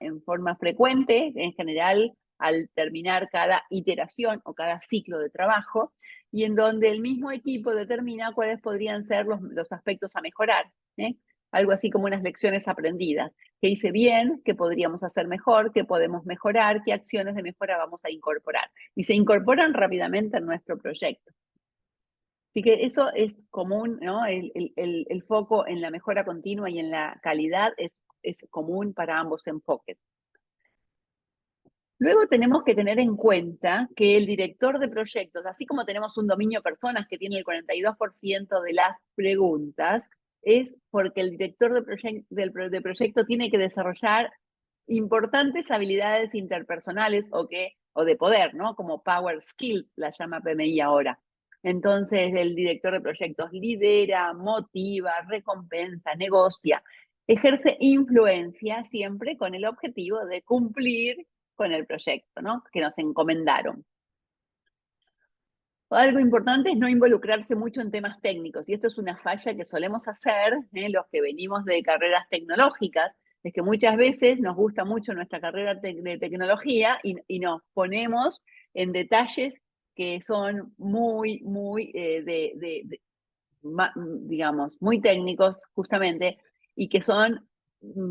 frecuente, en general al terminar cada iteración o cada ciclo de trabajo, y en donde el mismo equipo determina cuáles podrían ser los aspectos a mejorar, ¿eh? Algo así como unas lecciones aprendidas. ¿Qué hice bien? ¿Qué podríamos hacer mejor? ¿Qué podemos mejorar? ¿Qué acciones de mejora vamos a incorporar? Y se incorporan rápidamente en nuestro proyecto. Así que eso es común, ¿no? El foco en la mejora continua y en la calidad es común para ambos enfoques. Luego tenemos que tener en cuenta que el director de proyectos, así como tenemos un dominio personas que tiene el 42% de las preguntas, es porque el director de proyecto tiene que desarrollar importantes habilidades interpersonales o de poder, ¿no? Como Power Skill, la llama PMI ahora. Entonces, el director de proyectos lidera, motiva, recompensa, negocia, ejerce influencia siempre con el objetivo de cumplir con el proyecto, ¿no? Que nos encomendaron. Algo importante es no involucrarse mucho en temas técnicos, y esto es una falla que solemos hacer, los que venimos de carreras tecnológicas, Es que muchas veces nos gusta mucho nuestra carrera de tecnología y nos ponemos en detalles que son muy, digamos, muy técnicos justamente, y que son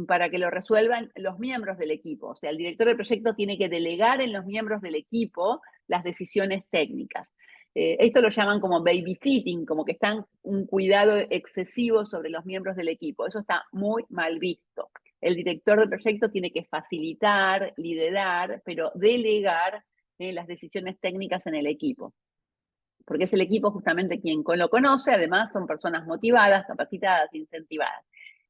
para que lo resuelvan los miembros del equipo. O sea, el director de proyecto tiene que delegar en los miembros del equipo las decisiones técnicas. Esto lo llaman como babysitting, como que están un cuidado excesivo sobre los miembros del equipo. Eso está muy mal visto. El director de proyecto tiene que facilitar, liderar, pero delegar las decisiones técnicas en el equipo, porque es el equipo justamente quien lo conoce. Además son personas motivadas, capacitadas, incentivadas.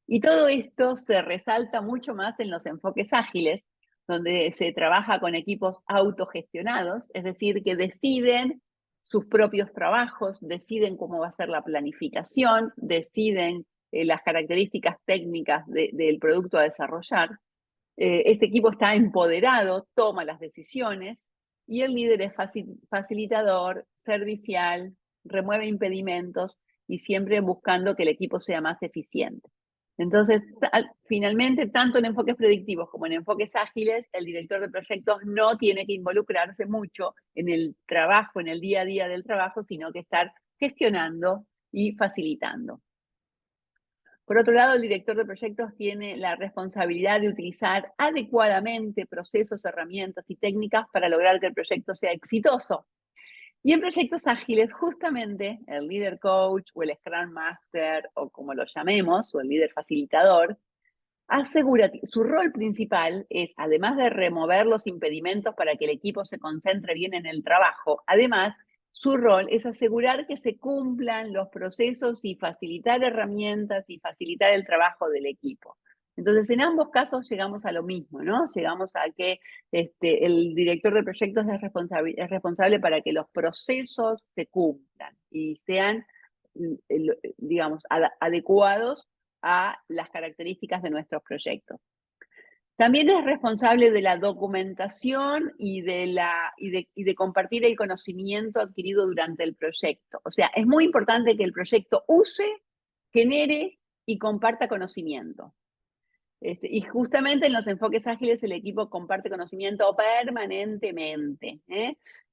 Y todo esto se resalta mucho más en los enfoques ágiles, donde se trabaja con equipos autogestionados, es decir, que deciden sus propios trabajos, deciden cómo va a ser la planificación, deciden las características técnicas del producto a desarrollar. Este equipo está empoderado, toma las decisiones, y el líder es facilitador, servicial, remueve impedimentos y siempre buscando que el equipo sea más eficiente. Entonces, finalmente, tanto en enfoques predictivos como en enfoques ágiles, el director de proyectos no tiene que involucrarse mucho en el trabajo, en el día a día del trabajo, sino que estar gestionando y facilitando. Por otro lado, el director de proyectos tiene la responsabilidad de utilizar adecuadamente procesos, herramientas y técnicas para lograr que el proyecto sea exitoso. Y en proyectos ágiles, justamente el líder coach o el Scrum Master, o como lo llamemos, o el líder facilitador, su rol principal es, además de remover los impedimentos para que el equipo se concentre bien en el trabajo, además, su rol es asegurar que se cumplan los procesos y facilitar herramientas y facilitar el trabajo del equipo. Entonces, en ambos casos llegamos a lo mismo, ¿no? Llegamos a que el director de proyectos es responsable para que los procesos se cumplan y sean, digamos, adecuados a las características de nuestros proyectos. También es responsable de la documentación y de compartir el conocimiento adquirido durante el proyecto. O sea, es muy importante que el proyecto use, genere y comparta conocimiento. Y justamente en los enfoques ágiles el equipo comparte conocimiento permanentemente.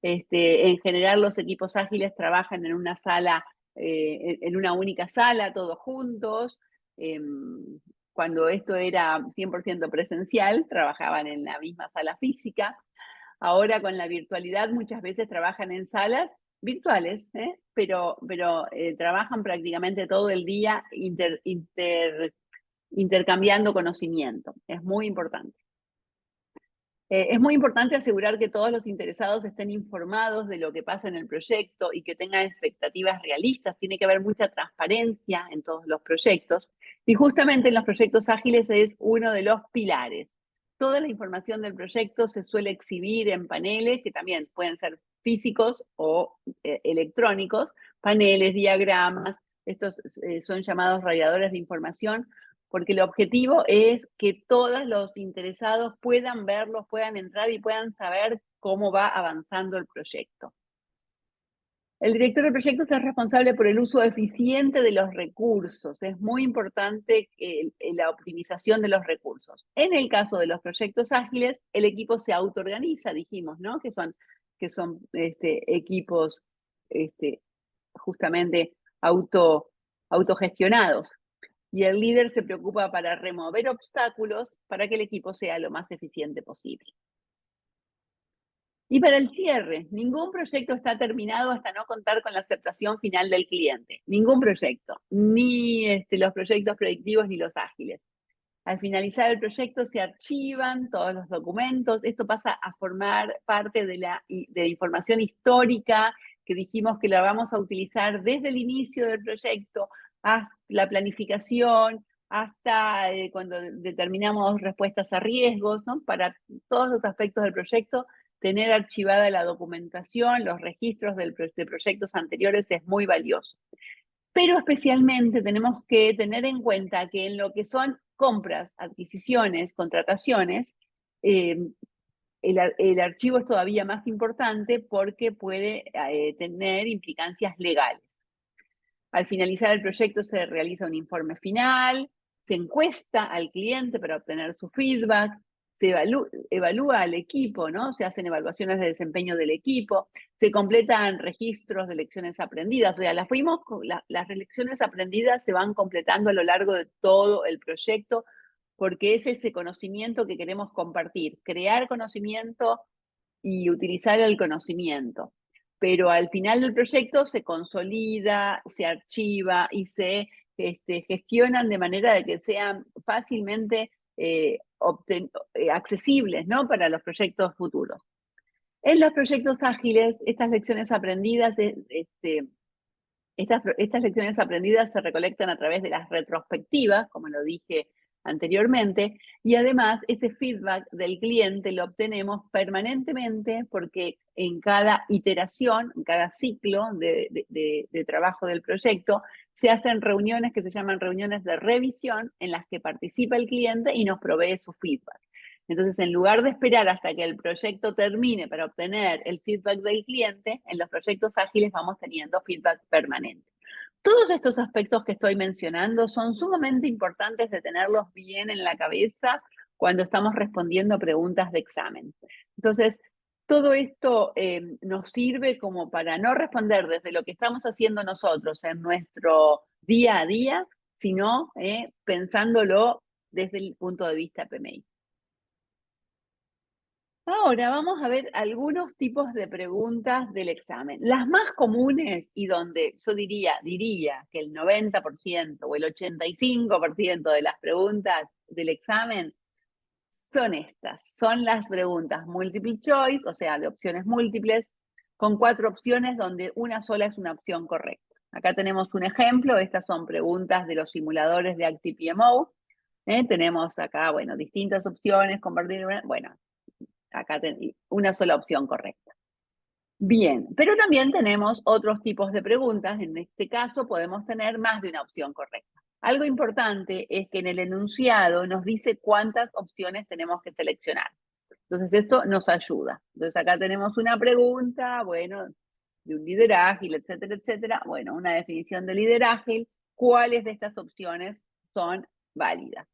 En general los equipos ágiles trabajan en una sala, en una única sala, todos juntos. Cuando esto era 100% presencial, trabajaban en la misma sala física. Ahora con la virtualidad muchas veces trabajan en salas virtuales, pero trabajan prácticamente todo el día intercambiando conocimiento. Es muy importante. Es muy importante asegurar que todos los interesados estén informados de lo que pasa en el proyecto y que tengan expectativas realistas. Tiene que haber mucha transparencia en todos los proyectos. Y justamente en los proyectos ágiles es uno de los pilares. Toda la información del proyecto se suele exhibir en paneles, que también pueden ser físicos o electrónicos, paneles, diagramas. Estos son llamados radiadores de información, porque el objetivo es que todos los interesados puedan verlos, puedan entrar y puedan saber cómo va avanzando el proyecto. El director de proyectos es responsable por el uso eficiente de los recursos. Es muy importante la optimización de los recursos. En el caso de los proyectos ágiles, el equipo se autoorganiza, dijimos, ¿no? Que son equipos justamente autogestionados. Y el líder se preocupa para remover obstáculos para que el equipo sea lo más eficiente posible. Y para el cierre, ningún proyecto está terminado hasta no contar con la aceptación final del cliente. Ningún proyecto, ni los proyectos predictivos ni los ágiles. Al finalizar el proyecto se archivan todos los documentos. Esto pasa a formar parte de la información histórica que dijimos que la vamos a utilizar desde el inicio del proyecto hasta la planificación, hasta cuando determinamos respuestas a riesgos, ¿no? Para todos los aspectos del proyecto, tener archivada la documentación, los registros de proyectos anteriores es muy valioso. Pero especialmente tenemos que tener en cuenta que en lo que son compras, adquisiciones, contrataciones, el archivo es todavía más importante porque puede tener implicancias legales. Al finalizar el proyecto se realiza un informe final, se encuesta al cliente para obtener su feedback, se evalúa al equipo, ¿no? Se hacen evaluaciones de desempeño del equipo, se completan registros de lecciones aprendidas. O sea, las lecciones aprendidas se van completando a lo largo de todo el proyecto, porque es ese conocimiento que queremos compartir, crear conocimiento y utilizar el conocimiento. Pero al final del proyecto se consolida, se archiva y se gestionan de manera de que sean fácilmente accesibles, ¿no? Para los proyectos futuros. En los proyectos ágiles, estas lecciones aprendidas, estas lecciones aprendidas se recolectan a través de las retrospectivas, como lo dije anteriormente, y además ese feedback del cliente lo obtenemos permanentemente porque en cada iteración, en cada ciclo de trabajo del proyecto, se hacen reuniones que se llaman reuniones de revisión en las que participa el cliente y nos provee su feedback. Entonces, en lugar de esperar hasta que el proyecto termine para obtener el feedback del cliente, en los proyectos ágiles vamos teniendo feedback permanente. Todos estos aspectos que estoy mencionando son sumamente importantes de tenerlos bien en la cabeza cuando estamos respondiendo a preguntas de examen. Entonces, todo esto nos sirve como para no responder desde lo que estamos haciendo nosotros en nuestro día a día, sino pensándolo desde el punto de vista PMI. Ahora vamos a ver algunos tipos de preguntas del examen. Las más comunes y donde yo diría que el 90% o el 85% de las preguntas del examen son estas. Son las preguntas multiple choice, o sea, de opciones múltiples, con 4 opciones donde una sola es una opción correcta. Acá tenemos un ejemplo. Estas son preguntas de los simuladores de ActivePMO. Tenemos acá, bueno, distintas opciones, compartir, bueno, acá una sola opción correcta. Bien, pero también tenemos otros tipos de preguntas. En este caso podemos tener más de una opción correcta. Algo importante es que en el enunciado nos dice cuántas opciones tenemos que seleccionar. Entonces esto nos ayuda. Entonces acá tenemos una pregunta, bueno, de un líder ágil, etcétera, etcétera. Bueno, una definición de líder ágil. ¿Cuáles de estas opciones son válidas?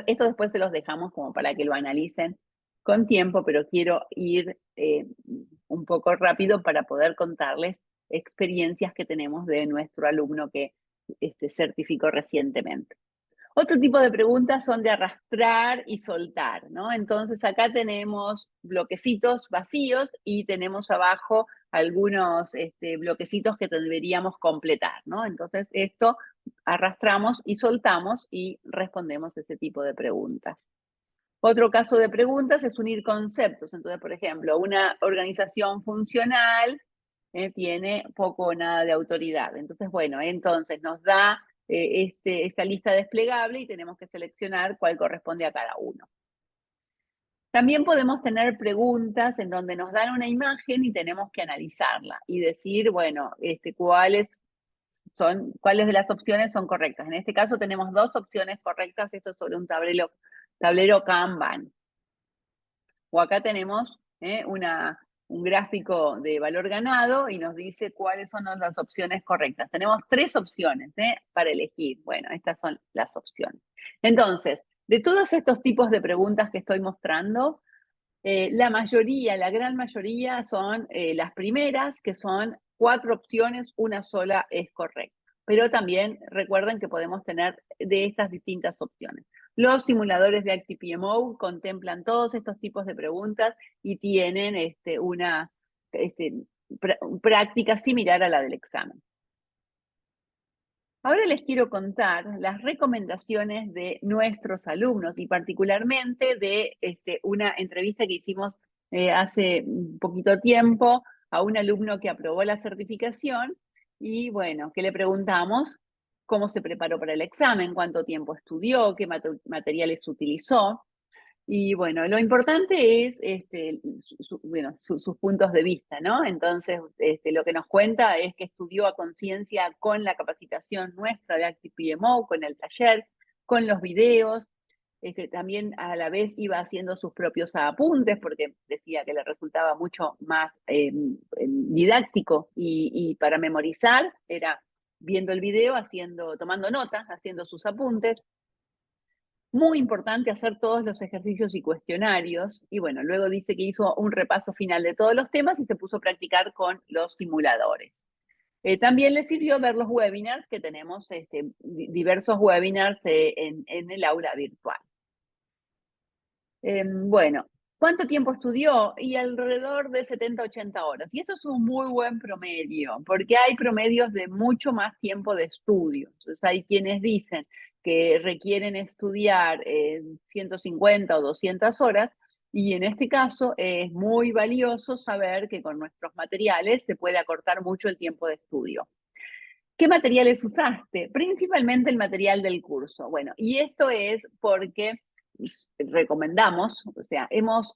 Esto después se los dejamos como para que lo analicen con tiempo, pero quiero ir un poco rápido para poder contarles experiencias que tenemos de nuestro alumno que certificó recientemente. Otro tipo de preguntas son de arrastrar y soltar, ¿no? Entonces acá tenemos bloquecitos vacíos y tenemos abajo algunos bloquecitos que deberíamos completar, ¿no? Entonces esto arrastramos y soltamos y respondemos ese tipo de preguntas. Otro caso de preguntas es unir conceptos. Entonces, por ejemplo, una organización funcional tiene poco o nada de autoridad. Entonces, bueno, entonces nos da esta lista desplegable y tenemos que seleccionar cuál corresponde a cada uno. También podemos tener preguntas en donde nos dan una imagen y tenemos que analizarla y decir, bueno, cuáles de las opciones son correctas. En este caso tenemos 2 opciones correctas. Esto es sobre un tablero Kanban. O acá tenemos un gráfico de valor ganado y nos dice cuáles son las opciones correctas. Tenemos 3 opciones para elegir. Bueno, estas son las opciones. Entonces, de todos estos tipos de preguntas que estoy mostrando, la gran mayoría son las primeras, que son 4 opciones, una sola es correcta. Pero también recuerden que podemos tener de estas distintas opciones. Los simuladores de ActivePMO contemplan todos estos tipos de preguntas y tienen una práctica similar a la del examen. Ahora les quiero contar las recomendaciones de nuestros alumnos y particularmente de una entrevista que hicimos hace un poquito tiempo a un alumno que aprobó la certificación y bueno, que le preguntamos cómo se preparó para el examen, cuánto tiempo estudió, qué materiales utilizó. Y bueno, lo importante es sus puntos de vista, ¿no? Entonces, lo que nos cuenta es que estudió a conciencia con la capacitación nuestra de ActivePMO, con el taller, con los videos, también a la vez iba haciendo sus propios apuntes porque decía que le resultaba mucho más didáctico y para memorizar era viendo el video, tomando notas, haciendo sus apuntes. Muy importante hacer todos los ejercicios y cuestionarios. Y bueno, luego dice que hizo un repaso final de todos los temas y se puso a practicar con los simuladores. También le sirvió ver los webinars, que tenemos diversos webinars en el aula virtual. Bueno, ¿cuánto tiempo estudió? Y alrededor de 70, 80 horas. Y esto es un muy buen promedio, porque hay promedios de mucho más tiempo de estudio. Entonces hay quienes dicen que requieren estudiar 150 o 200 horas, y en este caso es muy valioso saber que con nuestros materiales se puede acortar mucho el tiempo de estudio. ¿Qué materiales usaste? Principalmente el material del curso. Bueno, y esto es porque recomendamos, o sea, hemos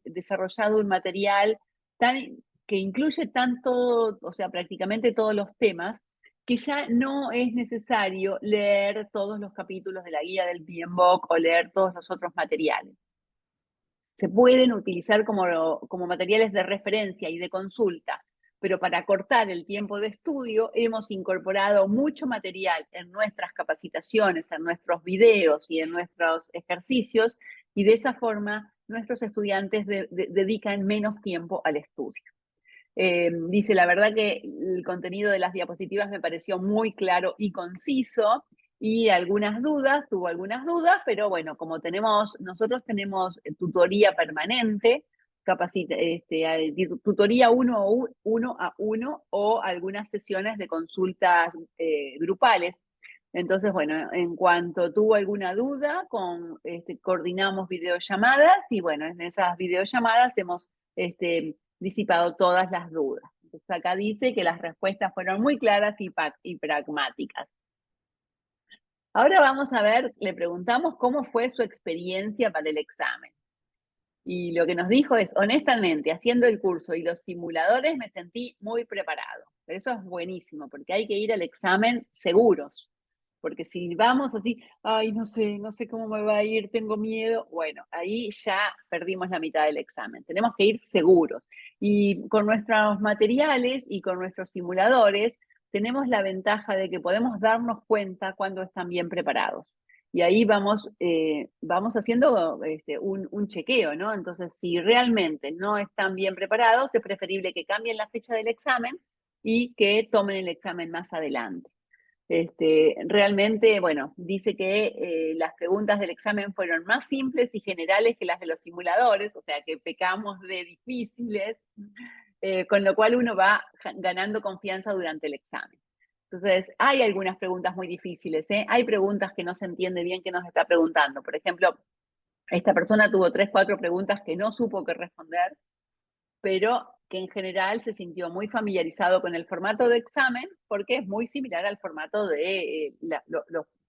desarrollado un material que incluye tanto, o sea, prácticamente todos los temas, que ya no es necesario leer todos los capítulos de la guía del PMBOK o leer todos los otros materiales. Se pueden utilizar como materiales de referencia y de consulta, pero para acortar el tiempo de estudio hemos incorporado mucho material en nuestras capacitaciones, en nuestros videos y en nuestros ejercicios, y de esa forma nuestros estudiantes dedican menos tiempo al estudio. Dice, la verdad que el contenido de las diapositivas me pareció muy claro y conciso, y tuvo algunas dudas, pero bueno, como nosotros tenemos tutoría permanente, tutoría uno a uno o algunas sesiones de consultas grupales. Entonces, bueno, en cuanto tuvo alguna duda, coordinamos videollamadas, y bueno, en esas videollamadas hemos disipado todas las dudas. Entonces, acá dice que las respuestas fueron muy claras y pragmáticas. Ahora vamos a ver, le preguntamos cómo fue su experiencia para el examen. Y lo que nos dijo es, honestamente, haciendo el curso y los simuladores me sentí muy preparado. Pero eso es buenísimo, porque hay que ir al examen seguros. Porque si vamos así, ay, no sé cómo me va a ir, tengo miedo, bueno, ahí ya perdimos la mitad del examen. Tenemos que ir seguros. Y con nuestros materiales y con nuestros simuladores, tenemos la ventaja de que podemos darnos cuenta cuando están bien preparados. Y ahí vamos haciendo un chequeo, ¿no? Entonces, si realmente no están bien preparados, es preferible que cambien la fecha del examen y que tomen el examen más adelante. Realmente, bueno, dice que las preguntas del examen fueron más simples y generales que las de los simuladores, o sea que pecamos de difíciles, con lo cual uno va ganando confianza durante el examen. Entonces, hay algunas preguntas muy difíciles, ¿eh? Hay preguntas que no se entiende bien que nos está preguntando. Por ejemplo, esta persona tuvo 3, 4 preguntas que no supo qué responder, pero que en general se sintió muy familiarizado con el formato de examen, porque es muy similar al formato de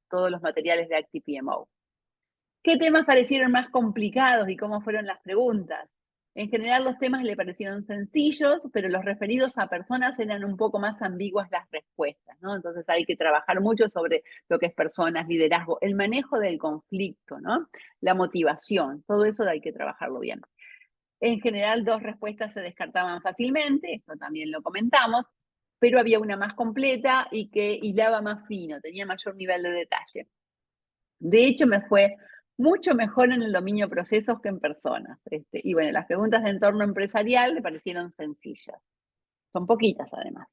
todos los materiales de ActivePMO. ¿Qué temas parecieron más complicados y cómo fueron las preguntas? En general los temas le parecieron sencillos, pero los referidos a personas eran un poco más ambiguas las respuestas, ¿no? Entonces hay que trabajar mucho sobre lo que es personas, liderazgo, el manejo del conflicto, ¿no? La motivación, todo eso hay que trabajarlo bien. En general, 2 respuestas se descartaban fácilmente, esto también lo comentamos, pero había una más completa y que hilaba más fino, tenía mayor nivel de detalle. De hecho, me fue mucho mejor en el dominio de procesos que en personas. Y bueno, las preguntas de entorno empresarial le parecieron sencillas. Son poquitas, además.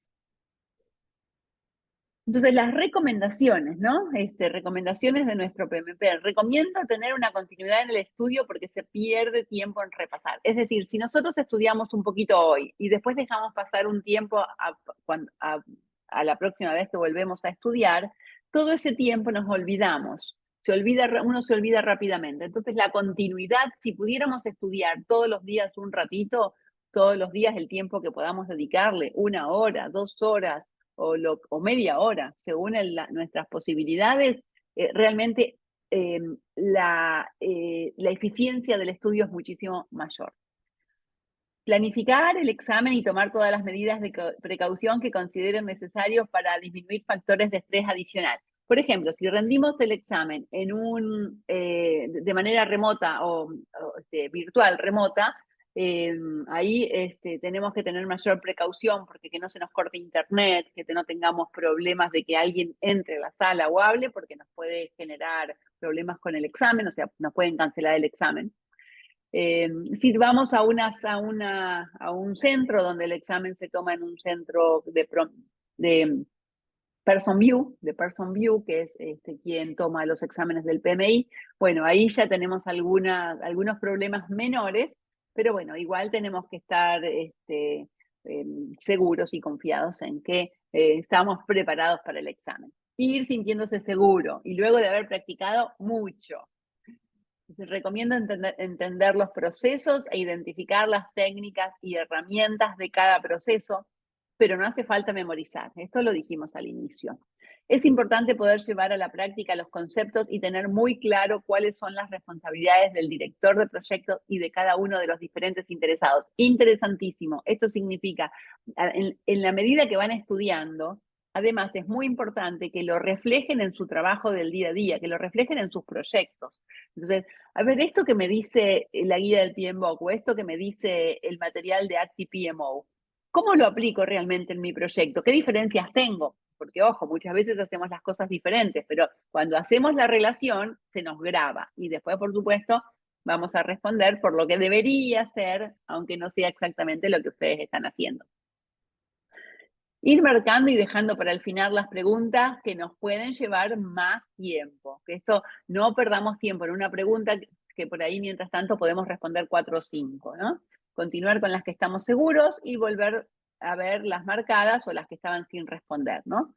Entonces, las recomendaciones, ¿no? Recomendaciones de nuestro PMP. Recomiendo tener una continuidad en el estudio porque se pierde tiempo en repasar. Es decir, si nosotros estudiamos un poquito hoy y después dejamos pasar un tiempo a la próxima vez que volvemos a estudiar, todo ese tiempo nos olvidamos. Uno se olvida rápidamente. Entonces, la continuidad, si pudiéramos estudiar todos los días un ratito, todos los días el tiempo que podamos dedicarle, 1 hora, 2 horas, o media hora, según nuestras posibilidades, realmente la eficiencia del estudio es muchísimo mayor. Planificar el examen y tomar todas las medidas de precaución que consideren necesarios para disminuir factores de estrés adicional. Por ejemplo, si rendimos el examen de manera remota o virtual remota, Ahí tenemos que tener mayor precaución porque que no se nos corte internet, que no tengamos problemas de que alguien entre a la sala o hable, porque nos puede generar problemas con el examen, o sea, nos pueden cancelar el examen. Si vamos a un centro donde el examen se toma en un centro de Person View, que es quien toma los exámenes del PMI, bueno, ahí ya tenemos algunos problemas menores, pero bueno, igual tenemos que estar seguros y confiados en que estamos preparados para el examen. Ir sintiéndose seguro y luego de haber practicado mucho. Entonces, recomiendo entender los procesos e identificar las técnicas y herramientas de cada proceso, pero no hace falta memorizar. Esto lo dijimos al inicio. Es importante poder llevar a la práctica los conceptos y tener muy claro cuáles son las responsabilidades del director de proyectos y de cada uno de los diferentes interesados. Interesantísimo. Esto significa, en la medida que van estudiando, además es muy importante que lo reflejen en su trabajo del día a día, que lo reflejen en sus proyectos. Entonces, a ver, esto que me dice la guía del PMBOK o esto que me dice el material de ActiPMO, ¿cómo lo aplico realmente en mi proyecto? ¿Qué diferencias tengo? Porque, ojo, muchas veces hacemos las cosas diferentes, pero cuando hacemos la relación, se nos graba. Y después, por supuesto, vamos a responder por lo que debería ser, aunque no sea exactamente lo que ustedes están haciendo. Ir marcando y dejando para el final las preguntas que nos pueden llevar más tiempo. Que esto no perdamos tiempo en una pregunta que por ahí, mientras tanto, podemos responder 4 o 5, ¿no? Continuar con las que estamos seguros y volver a ver las marcadas o las que estaban sin responder, ¿no?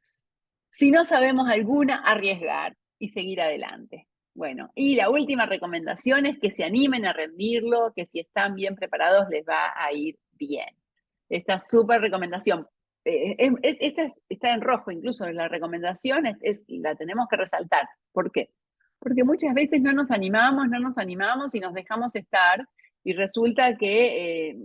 Si no sabemos alguna, arriesgar y seguir adelante. Bueno, y la última recomendación es que se animen a rendirlo, que si están bien preparados les va a ir bien. Esta súper recomendación. Esta está en rojo, incluso la recomendación la tenemos que resaltar. ¿Por qué? Porque muchas veces no nos animamos y nos dejamos estar y resulta que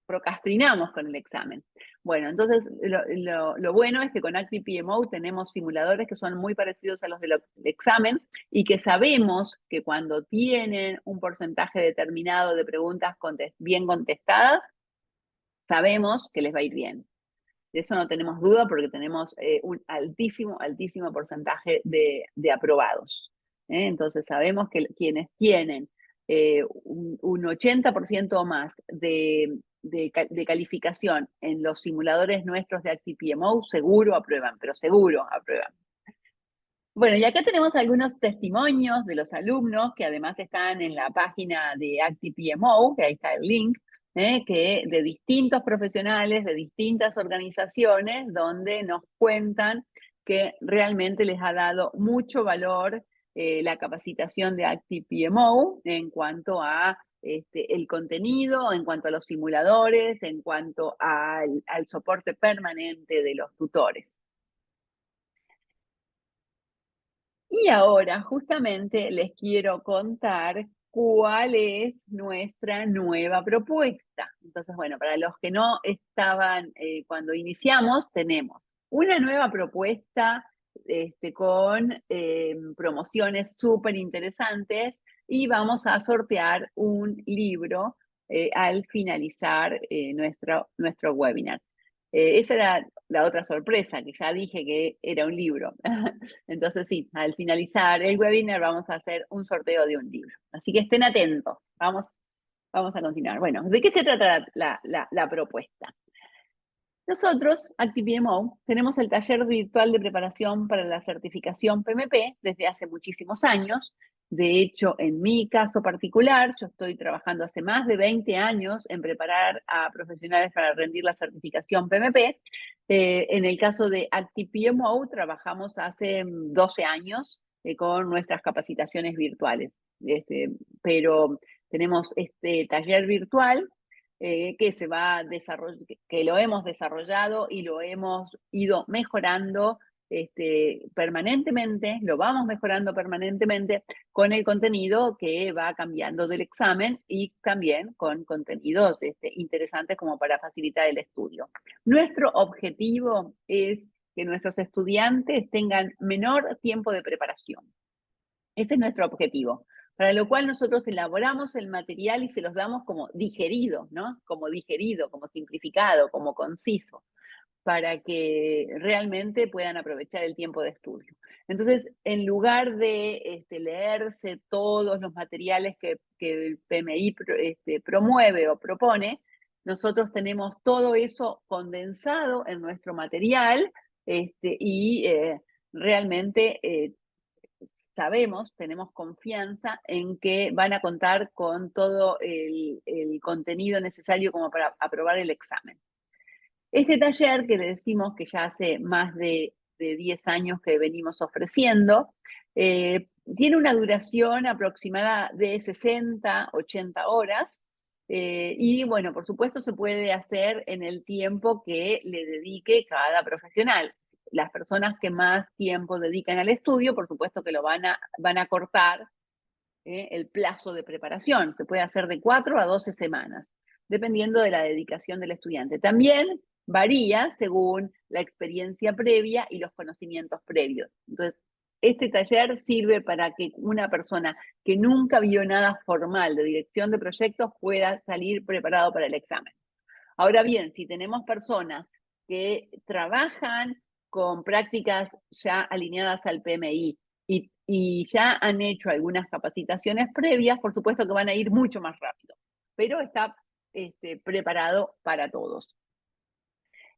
procrastinamos con el examen. Bueno, entonces lo bueno es que con ActiPMO tenemos simuladores que son muy parecidos a los del examen y que sabemos que cuando tienen un porcentaje determinado de preguntas bien contestadas, sabemos que les va a ir bien. De eso no tenemos duda porque tenemos un altísimo porcentaje de aprobados. Entonces sabemos que quienes tienen un 80% o más de calificación en los simuladores nuestros de ActiPMO, seguro aprueban, pero seguro aprueban. Bueno, y acá tenemos algunos testimonios de los alumnos que además están en la página de ActiPMO, que ahí está el link, que de distintos profesionales, de distintas organizaciones, donde nos cuentan que realmente les ha dado mucho valor la capacitación de ActiPMO en cuanto a el contenido, en cuanto a los simuladores, en cuanto al soporte permanente de los tutores. Y ahora justamente les quiero contar cuál es nuestra nueva propuesta. Entonces, bueno, para los que no estaban cuando iniciamos, tenemos una nueva propuesta con promociones súper interesantes y vamos a sortear un libro al finalizar nuestro webinar. Esa era la otra sorpresa, que ya dije que era un libro. Entonces sí, al finalizar el webinar vamos a hacer un sorteo de un libro. Así que estén atentos. Vamos a continuar. Bueno, ¿de qué se trata la propuesta? Nosotros, ActiPMO, tenemos el taller virtual de preparación para la certificación PMP desde hace muchísimos años. De hecho, en mi caso particular, yo estoy trabajando hace más de 20 años en preparar a profesionales para rendir la certificación PMP. En el caso de ActiPMO, trabajamos hace 12 años con nuestras capacitaciones virtuales. Pero tenemos este taller virtual que se va que lo hemos desarrollado y lo hemos ido mejorando permanentemente, lo vamos mejorando permanentemente con el contenido que va cambiando del examen y también con contenidos interesantes como para facilitar el estudio. Nuestro objetivo es que nuestros estudiantes tengan menor tiempo de preparación. Ese es nuestro objetivo. para lo cual nosotros elaboramos el material y se los damos como digerido, ¿no? Como digerido, como simplificado, como conciso, para que realmente puedan aprovechar el tiempo de estudio. Entonces, en lugar de leerse todos los materiales que el PMI promueve o propone, nosotros tenemos todo eso condensado en nuestro material y realmente sabemos, tenemos confianza en que van a contar con todo el contenido necesario como para aprobar el examen. Este taller, que le decimos que ya hace más de 10 años que venimos ofreciendo, tiene una duración aproximada de 60, 80 horas, y bueno, por supuesto se puede hacer en el tiempo que le dedique cada profesional. Las personas que más tiempo dedican al estudio, por supuesto que lo van a cortar el plazo de preparación, se puede hacer de 4 a 12 semanas, dependiendo de la dedicación del estudiante. También varía según la experiencia previa y los conocimientos previos. Entonces, este taller sirve para que una persona que nunca vio nada formal de dirección de proyectos pueda salir preparado para el examen. Ahora bien, si tenemos personas que trabajan con prácticas ya alineadas al PMI y ya han hecho algunas capacitaciones previas, por supuesto que van a ir mucho más rápido, pero está preparado para todos.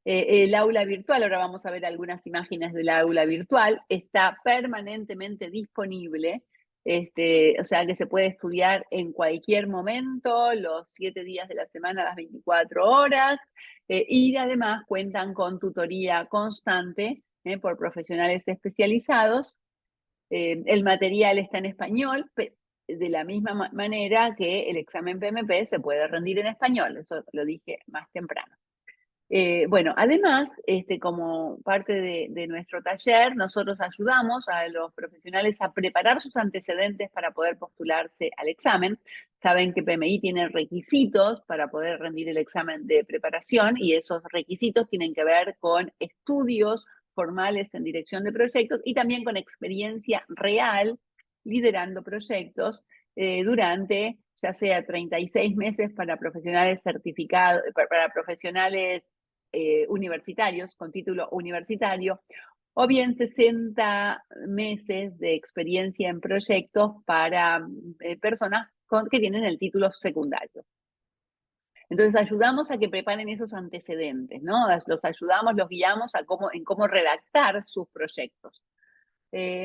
El aula virtual, ahora vamos a ver algunas imágenes del aula virtual, está permanentemente disponible, o sea que se puede estudiar en cualquier momento, los 7 días de la semana, las 24 horas, y además cuentan con tutoría constante por profesionales especializados. El material está en español, de la misma manera que el examen PMP se puede rendir en español, eso lo dije más temprano. Bueno, además, como parte de nuestro taller, nosotros ayudamos a los profesionales a preparar sus antecedentes para poder postularse al examen. Saben que PMI tiene requisitos para poder rendir el examen de preparación y esos requisitos tienen que ver con estudios formales en dirección de proyectos y también con experiencia real liderando proyectos durante ya sea 36 meses para profesionales certificados, para profesionales universitarios, con título universitario, o bien 60 meses de experiencia en proyectos para personas que tienen el título secundario. Entonces ayudamos a que preparen esos antecedentes, ¿no? Los ayudamos, los guiamos en cómo redactar sus proyectos.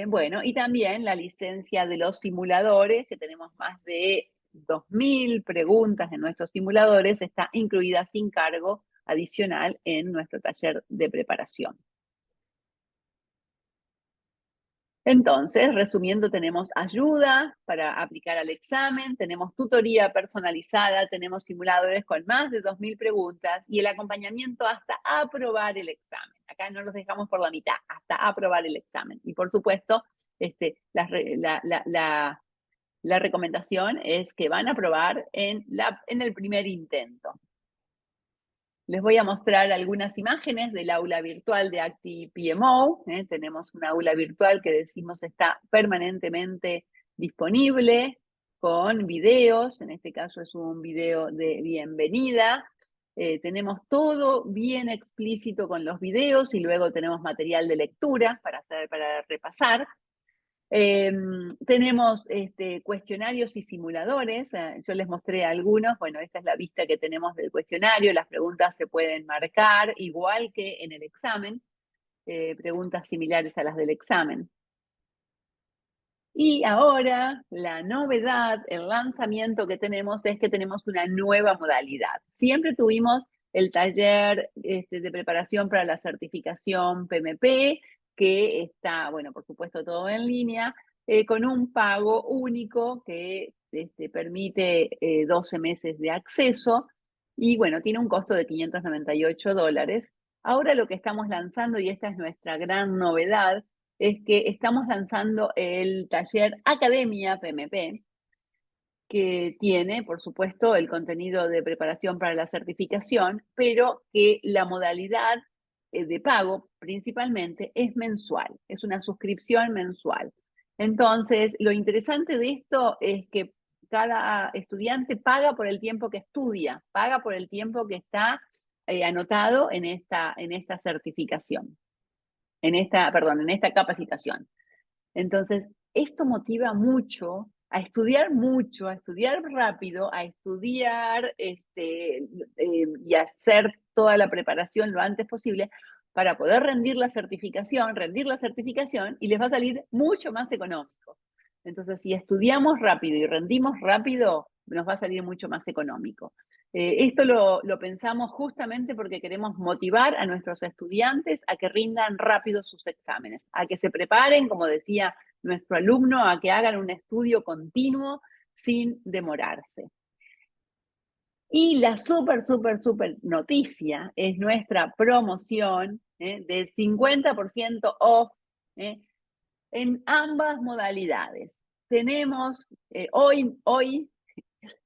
Bueno, y también la licencia de los simuladores, que tenemos más de 2.000 preguntas en nuestros simuladores, está incluida sin cargo adicional en nuestro taller de preparación. Entonces, resumiendo, tenemos ayuda para aplicar al examen, tenemos tutoría personalizada, tenemos simuladores con más de 2.000 preguntas y el acompañamiento hasta aprobar el examen. Acá no los dejamos por la mitad, hasta aprobar el examen. Y por supuesto, la recomendación es que van a aprobar en el primer intento. Les voy a mostrar algunas imágenes del aula virtual de ActiPMO. Tenemos un aula virtual que decimos está permanentemente disponible con videos. En este caso es un video de bienvenida. Tenemos todo bien explícito con los videos y luego tenemos material de lectura para repasar. Tenemos cuestionarios y simuladores, yo les mostré algunos, bueno, esta es la vista que tenemos del cuestionario, las preguntas se pueden marcar igual que en el examen, preguntas similares a las del examen. Y ahora la novedad, el lanzamiento que tenemos es que tenemos una nueva modalidad. Siempre tuvimos el taller de preparación para la certificación PMP, que está, bueno, por supuesto todo en línea, con un pago único que permite 12 meses de acceso y bueno, tiene un costo de $598. Ahora lo que estamos lanzando, y esta es nuestra gran novedad, es que estamos lanzando el taller Academia PMP, que tiene, por supuesto, el contenido de preparación para la certificación, pero que la modalidad de pago principalmente es mensual, es una suscripción mensual. Entonces, lo interesante de esto es que cada estudiante paga por el tiempo que estudia, paga por el tiempo que está anotado en esta certificación, en esta capacitación. Entonces, esto motiva mucho, a estudiar rápido, a estudiar y hacer toda la preparación lo antes posible para poder rendir la certificación y les va a salir mucho más económico. Entonces, si estudiamos rápido y rendimos rápido, nos va a salir mucho más económico. Esto lo pensamos justamente porque queremos motivar a nuestros estudiantes a que rindan rápido sus exámenes, a que se preparen, como decía nuestro alumno, a que hagan un estudio continuo sin demorarse. Y la súper noticia es nuestra promoción del 50% off en ambas modalidades. Tenemos hoy,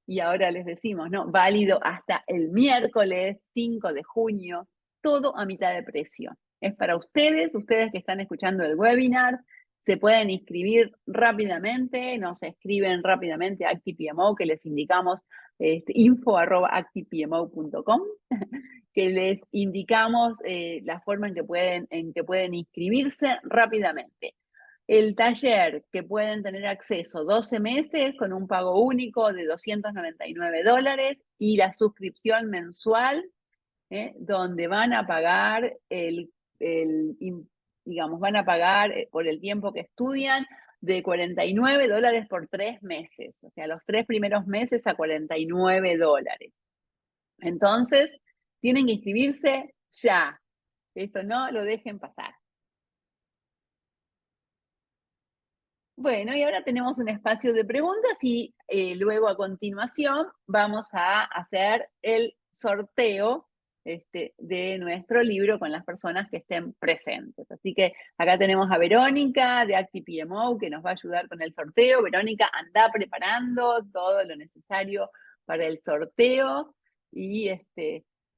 y ahora les decimos, ¿no? Válido hasta el miércoles 5 de junio, todo a mitad de precio. Es para ustedes que están escuchando el webinar, se pueden inscribir rápidamente, nos escriben rápidamente a ActiPMO, que les indicamos info@actipmo.com, que les indicamos la forma en que pueden inscribirse rápidamente. El taller, que pueden tener acceso 12 meses con un pago único de $299, y la suscripción mensual, donde van a pagar van a pagar por el tiempo que estudian de $49 por 3 meses, o sea, los 3 primeros meses a $49. Entonces, tienen que inscribirse ya. Esto no lo dejen pasar. Bueno, y ahora tenemos un espacio de preguntas y luego a continuación vamos a hacer el sorteo de nuestro libro con las personas que estén presentes. Así que acá tenemos a Verónica de ActiPMO, que nos va a ayudar con el sorteo. Verónica, anda preparando todo lo necesario para el sorteo y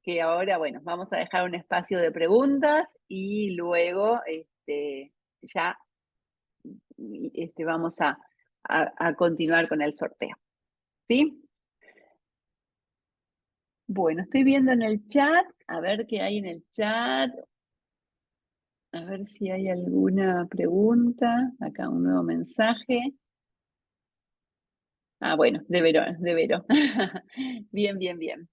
que ahora, bueno, vamos a dejar un espacio de preguntas y luego ya vamos a continuar con el sorteo. ¿Sí? Bueno, estoy viendo en el chat, a ver qué hay en el chat. A ver si hay alguna pregunta. Acá un nuevo mensaje. Ah, bueno, de Vero. Bien.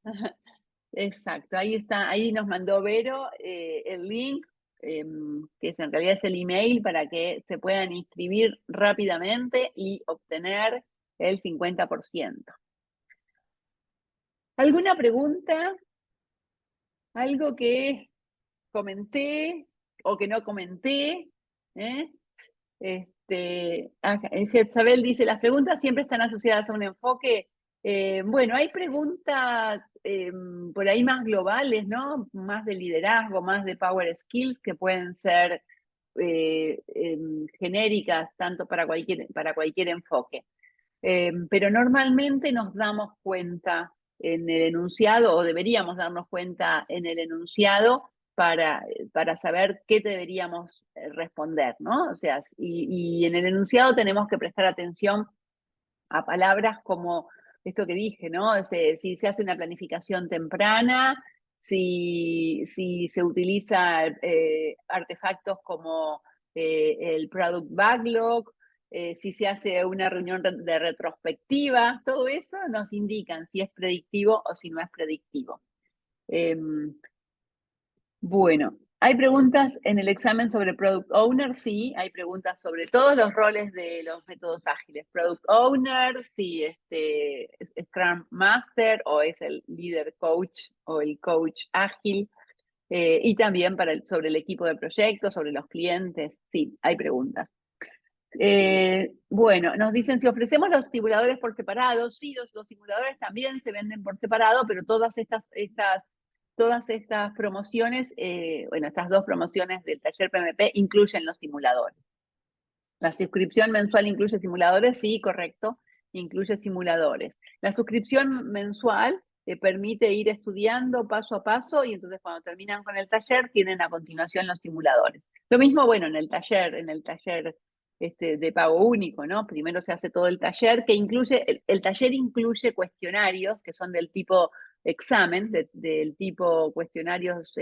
Exacto, ahí está, ahí nos mandó Vero el link, que en realidad es el email para que se puedan inscribir rápidamente y obtener el 50%. ¿Alguna pregunta? ¿Algo que comenté o que no comenté? ¿Eh? Jezabel dice, las preguntas siempre están asociadas a un enfoque. Bueno, hay preguntas por ahí más globales, ¿no? Más de liderazgo, más de power skills, que pueden ser genéricas tanto para cualquier enfoque. Pero normalmente nos damos cuenta en el enunciado, o deberíamos darnos cuenta en el enunciado, para saber qué deberíamos responder, ¿no? O sea, y en el enunciado tenemos que prestar atención a palabras como esto que dije, ¿no? Si se hace una planificación temprana, si se utiliza artefactos como el product backlog, si se hace una reunión de retrospectiva, todo eso nos indican si es predictivo o si no es predictivo. Bueno, ¿hay preguntas en el examen sobre Product Owner? Sí, hay preguntas sobre todos los roles de los métodos ágiles. Product Owner, si es Scrum Master o es el Leader Coach o el Coach Ágil. Y también sobre el equipo de proyectos, sobre los clientes. Sí, hay preguntas. Bueno, nos dicen si ofrecemos los simuladores por separado. Sí, los simuladores también se venden por separado, pero todas estas promociones, bueno, estas 2 promociones del taller PMP incluyen los simuladores. La suscripción mensual incluye simuladores, sí, correcto, incluye simuladores. La suscripción mensual permite ir estudiando paso a paso, y entonces cuando terminan con el taller tienen a continuación los simuladores. Lo mismo, bueno, en el taller de pago único, ¿no? Primero se hace todo el taller, que incluye, el taller incluye cuestionarios que son del tipo examen, del tipo cuestionarios,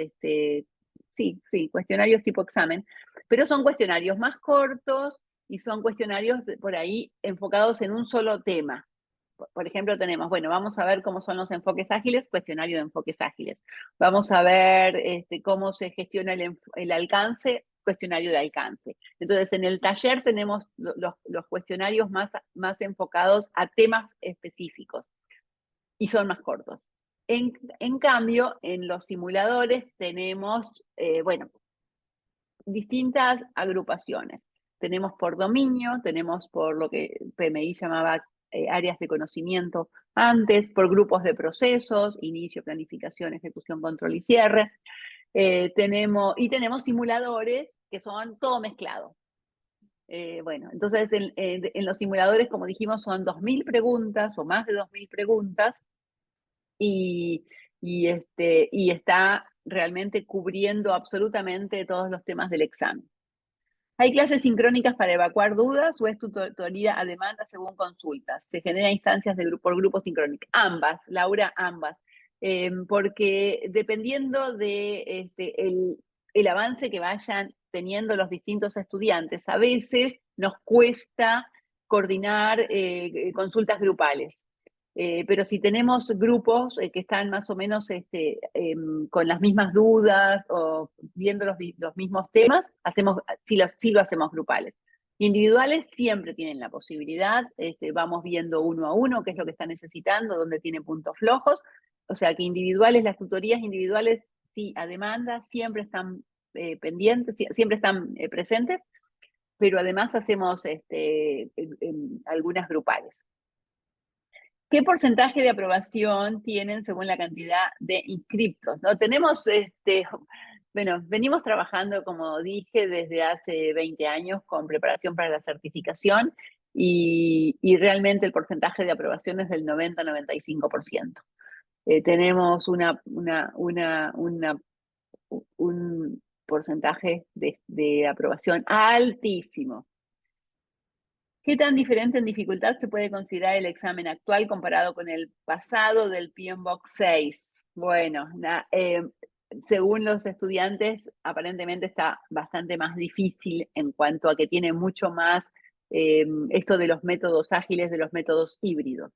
sí, cuestionarios tipo examen, pero son cuestionarios más cortos y son cuestionarios por ahí enfocados en un solo tema. Por ejemplo, tenemos, bueno, vamos a ver cómo son los enfoques ágiles, cuestionario de enfoques ágiles. Vamos a ver cómo se gestiona el alcance, cuestionario de alcance. Entonces, en el taller tenemos los cuestionarios más enfocados a temas específicos y son más cortos. En cambio, en los simuladores tenemos, bueno, distintas agrupaciones. Tenemos por dominio, tenemos por lo que PMI llamaba áreas de conocimiento antes, por grupos de procesos, inicio, planificación, ejecución, control y cierre. Tenemos simuladores que son todo mezclado. Bueno, entonces en los simuladores, como dijimos, son 2.000 preguntas o más de 2.000 preguntas y, y está realmente cubriendo absolutamente todos los temas del examen. Hay clases sincrónicas para evacuar dudas o es tutoría a demanda según consultas. Se genera instancias por grupo sincrónicas. Ambas, Laura, ambas. Porque dependiendo de el avance que vayan teniendo los distintos estudiantes, a veces nos cuesta coordinar consultas grupales. Pero si tenemos grupos que están más o menos con las mismas dudas o viendo los mismos temas, sí lo hacemos grupales. Individuales siempre tienen la posibilidad, vamos viendo uno a uno qué es lo que está necesitando, dónde tiene puntos flojos, o sea que individuales, las tutorías individuales, sí, a demanda, siempre están pendientes, siempre están presentes, pero además hacemos algunas grupales. ¿Qué porcentaje de aprobación tienen según la cantidad de inscriptos? ¿No? Tenemos, bueno, venimos trabajando, como dije, desde hace 20 años con preparación para la certificación y realmente el porcentaje de aprobación es del 90-95%. Tenemos un porcentaje de aprobación altísimo. ¿Qué tan diferente en dificultad se puede considerar el examen actual comparado con el pasado del PMBOK 6? Bueno, según los estudiantes, aparentemente está bastante más difícil en cuanto a que tiene mucho más esto de los métodos ágiles, de los métodos híbridos,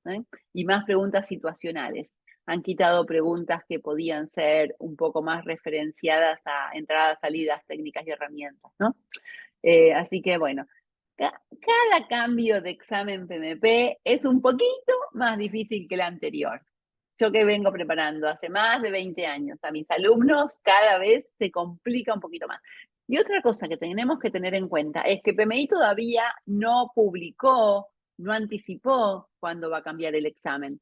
y más preguntas situacionales. Han quitado preguntas que podían ser un poco más referenciadas a entradas, salidas, técnicas y herramientas, ¿no? Así que bueno, cada cambio de examen PMP es un poquito más difícil que el anterior. Yo que vengo preparando hace más de 20 años a mis alumnos, cada vez se complica un poquito más. Y otra cosa que tenemos que tener en cuenta es que PMI todavía no publicó, no anticipó cuándo va a cambiar el examen.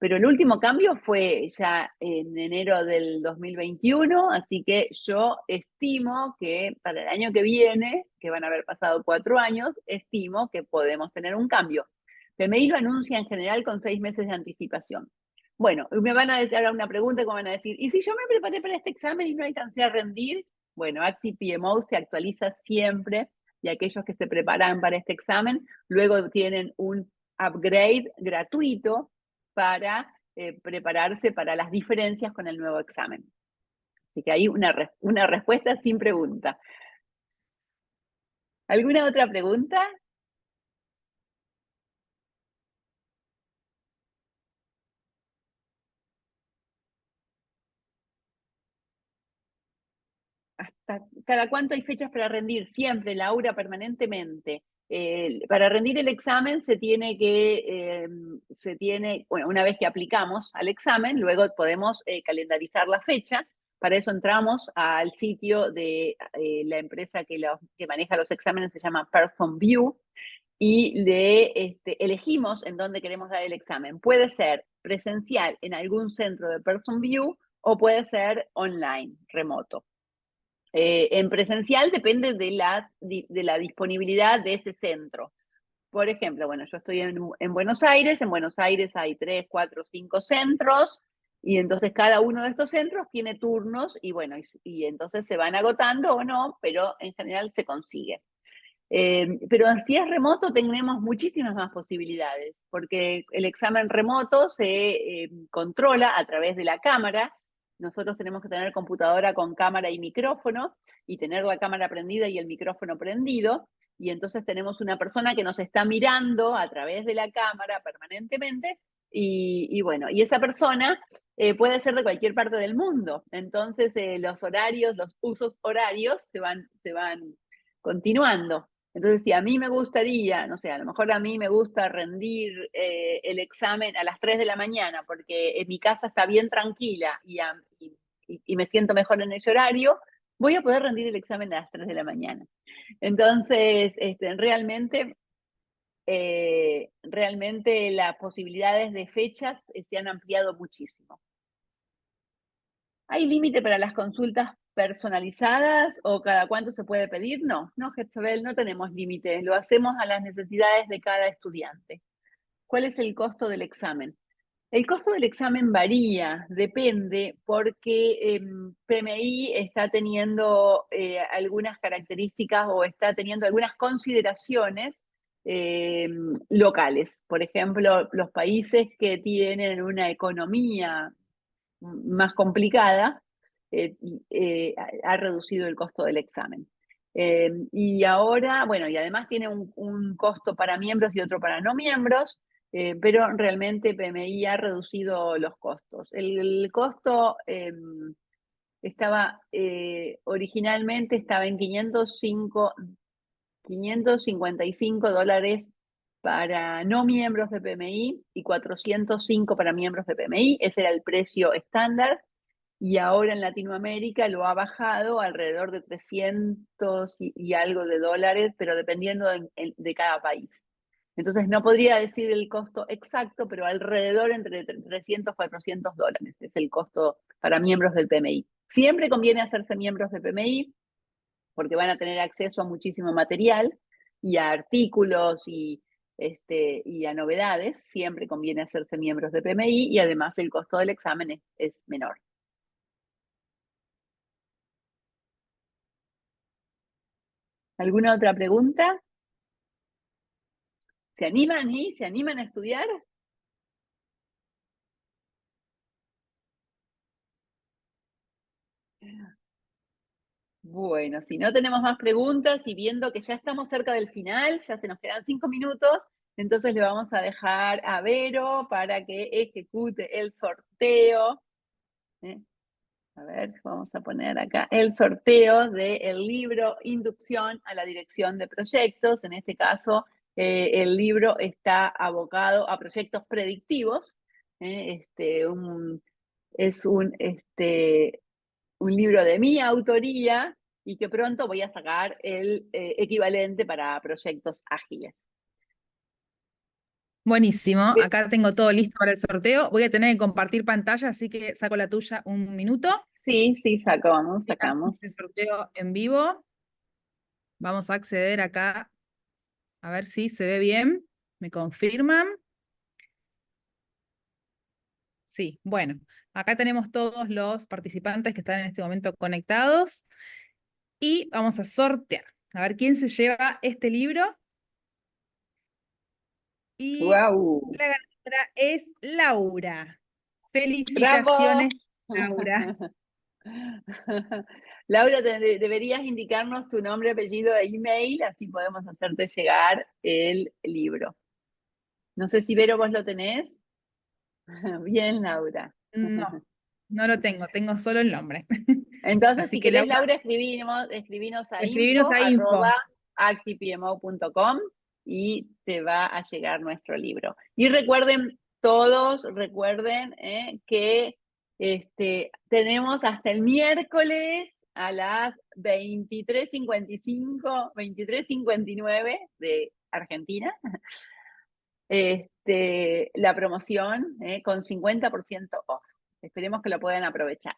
Pero el último cambio fue ya en enero del 2021, así que yo estimo que para el año que viene, que van a haber pasado 4 años, estimo que podemos tener un cambio. PMI lo anuncia en general con 6 meses de anticipación. Bueno, me van a decir ahora una pregunta, como van a decir, ¿y si yo me preparé para este examen y no alcancé a rendir? Bueno, ActivePMO se actualiza siempre y aquellos que se preparan para este examen luego tienen un upgrade gratuito para prepararse para las diferencias con el nuevo examen. Así que hay una respuesta sin pregunta. ¿Alguna otra pregunta? ¿Hasta cada cuánto hay fechas para rendir? Siempre, Laura, permanentemente. Para rendir el examen bueno, una vez que aplicamos al examen, luego podemos calendarizar la fecha. Para eso entramos al sitio de la empresa que maneja los exámenes, se llama PersonView, y elegimos en dónde queremos dar el examen. Puede ser presencial en algún centro de PersonView o puede ser online, remoto. En presencial depende de la disponibilidad de ese centro. Por ejemplo, bueno, yo estoy en Buenos Aires hay 3, 4, 5 centros, y entonces cada uno de estos centros tiene turnos, y bueno, y entonces se van agotando o no, pero en general se consigue. Pero si es remoto tenemos muchísimas más posibilidades, porque el examen remoto se controla a través de la cámara. Nosotros tenemos que tener computadora con cámara y micrófono, y tener la cámara prendida y el micrófono prendido, y entonces tenemos una persona que nos está mirando a través de la cámara permanentemente, y bueno, y esa persona puede ser de cualquier parte del mundo. Entonces los horarios, los usos horarios se van continuando. Entonces, si a mí me gustaría, no sé, a lo mejor a mí me gusta rendir el examen a las 3 de la mañana porque en mi casa está bien tranquila y me siento mejor en ese horario, voy a poder rendir el examen a las 3 de la mañana. Entonces, realmente las posibilidades de fechas se han ampliado muchísimo. ¿Hay límite para las consultas personalizadas o cada cuánto se puede pedir? No, Jezabel, no tenemos límite, lo hacemos a las necesidades de cada estudiante. ¿Cuál es el costo del examen? El costo del examen varía, depende, porque PMI está teniendo algunas características o está teniendo algunas consideraciones locales. Por ejemplo, los países que tienen una economía más complicada, ha reducido el costo del examen. Y ahora, bueno, y además tiene un costo para miembros y otro para no miembros, pero realmente PMI ha reducido los costos. El costo originalmente estaba en 555 dólares para no miembros de PMI y 405 para miembros de PMI. Ese era el precio estándar. Y ahora en Latinoamérica lo ha bajado alrededor de 300 y algo de dólares, pero dependiendo de cada país. Entonces no podría decir el costo exacto, pero alrededor entre 300 y 400 dólares es el costo para miembros del PMI. Siempre conviene hacerse miembros de PMI porque van a tener acceso a muchísimo material y a artículos y a novedades. Siempre conviene hacerse miembros de PMI y además el costo del examen es menor. ¿Alguna otra pregunta? ¿Se animan y se animan a estudiar? Bueno, si no tenemos más preguntas y viendo que ya estamos cerca del final, ya se nos quedan 5 minutos, entonces le vamos a dejar a Vero para que ejecute el sorteo. A ver, vamos a poner acá el sorteo del libro Inducción a la Dirección de Proyectos. En este caso, el libro está abocado a proyectos predictivos. Es un libro de mi autoría y que pronto voy a sacar el equivalente para proyectos ágiles. Buenísimo, acá tengo todo listo para el sorteo. Voy a tener que compartir pantalla, así que saco la tuya un minuto. Sí, sacamos. Y hacemos el sorteo en vivo. Vamos a acceder acá, a ver si se ve bien. ¿Me confirman? Sí, bueno, acá tenemos todos los participantes que están en este momento conectados y vamos a sortear. A ver quién se lleva este libro. Y ¡Wow! la ganadora es Laura. ¡Bravo! Felicitaciones, Laura. Laura, deberías indicarnos tu nombre, apellido e email, así podemos hacerte llegar el libro. No sé si Vero vos lo tenés. Bien, Laura. No, no lo tengo solo el nombre. Entonces, Así si que querés, Laura, Laura, escribinos a escribinos a info. info@actipmo.com y te va a llegar nuestro libro. Y recuerden, todos recuerden que tenemos hasta el miércoles a las 23:55, 23:59 de Argentina, la promoción con 50% off. Esperemos que lo puedan aprovechar.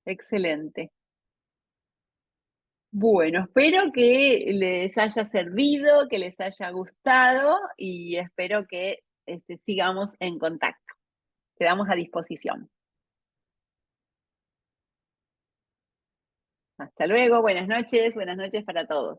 Excelente. Bueno, espero que les haya servido, que les haya gustado y espero que sigamos en contacto. Quedamos a disposición. Hasta luego, buenas noches para todos.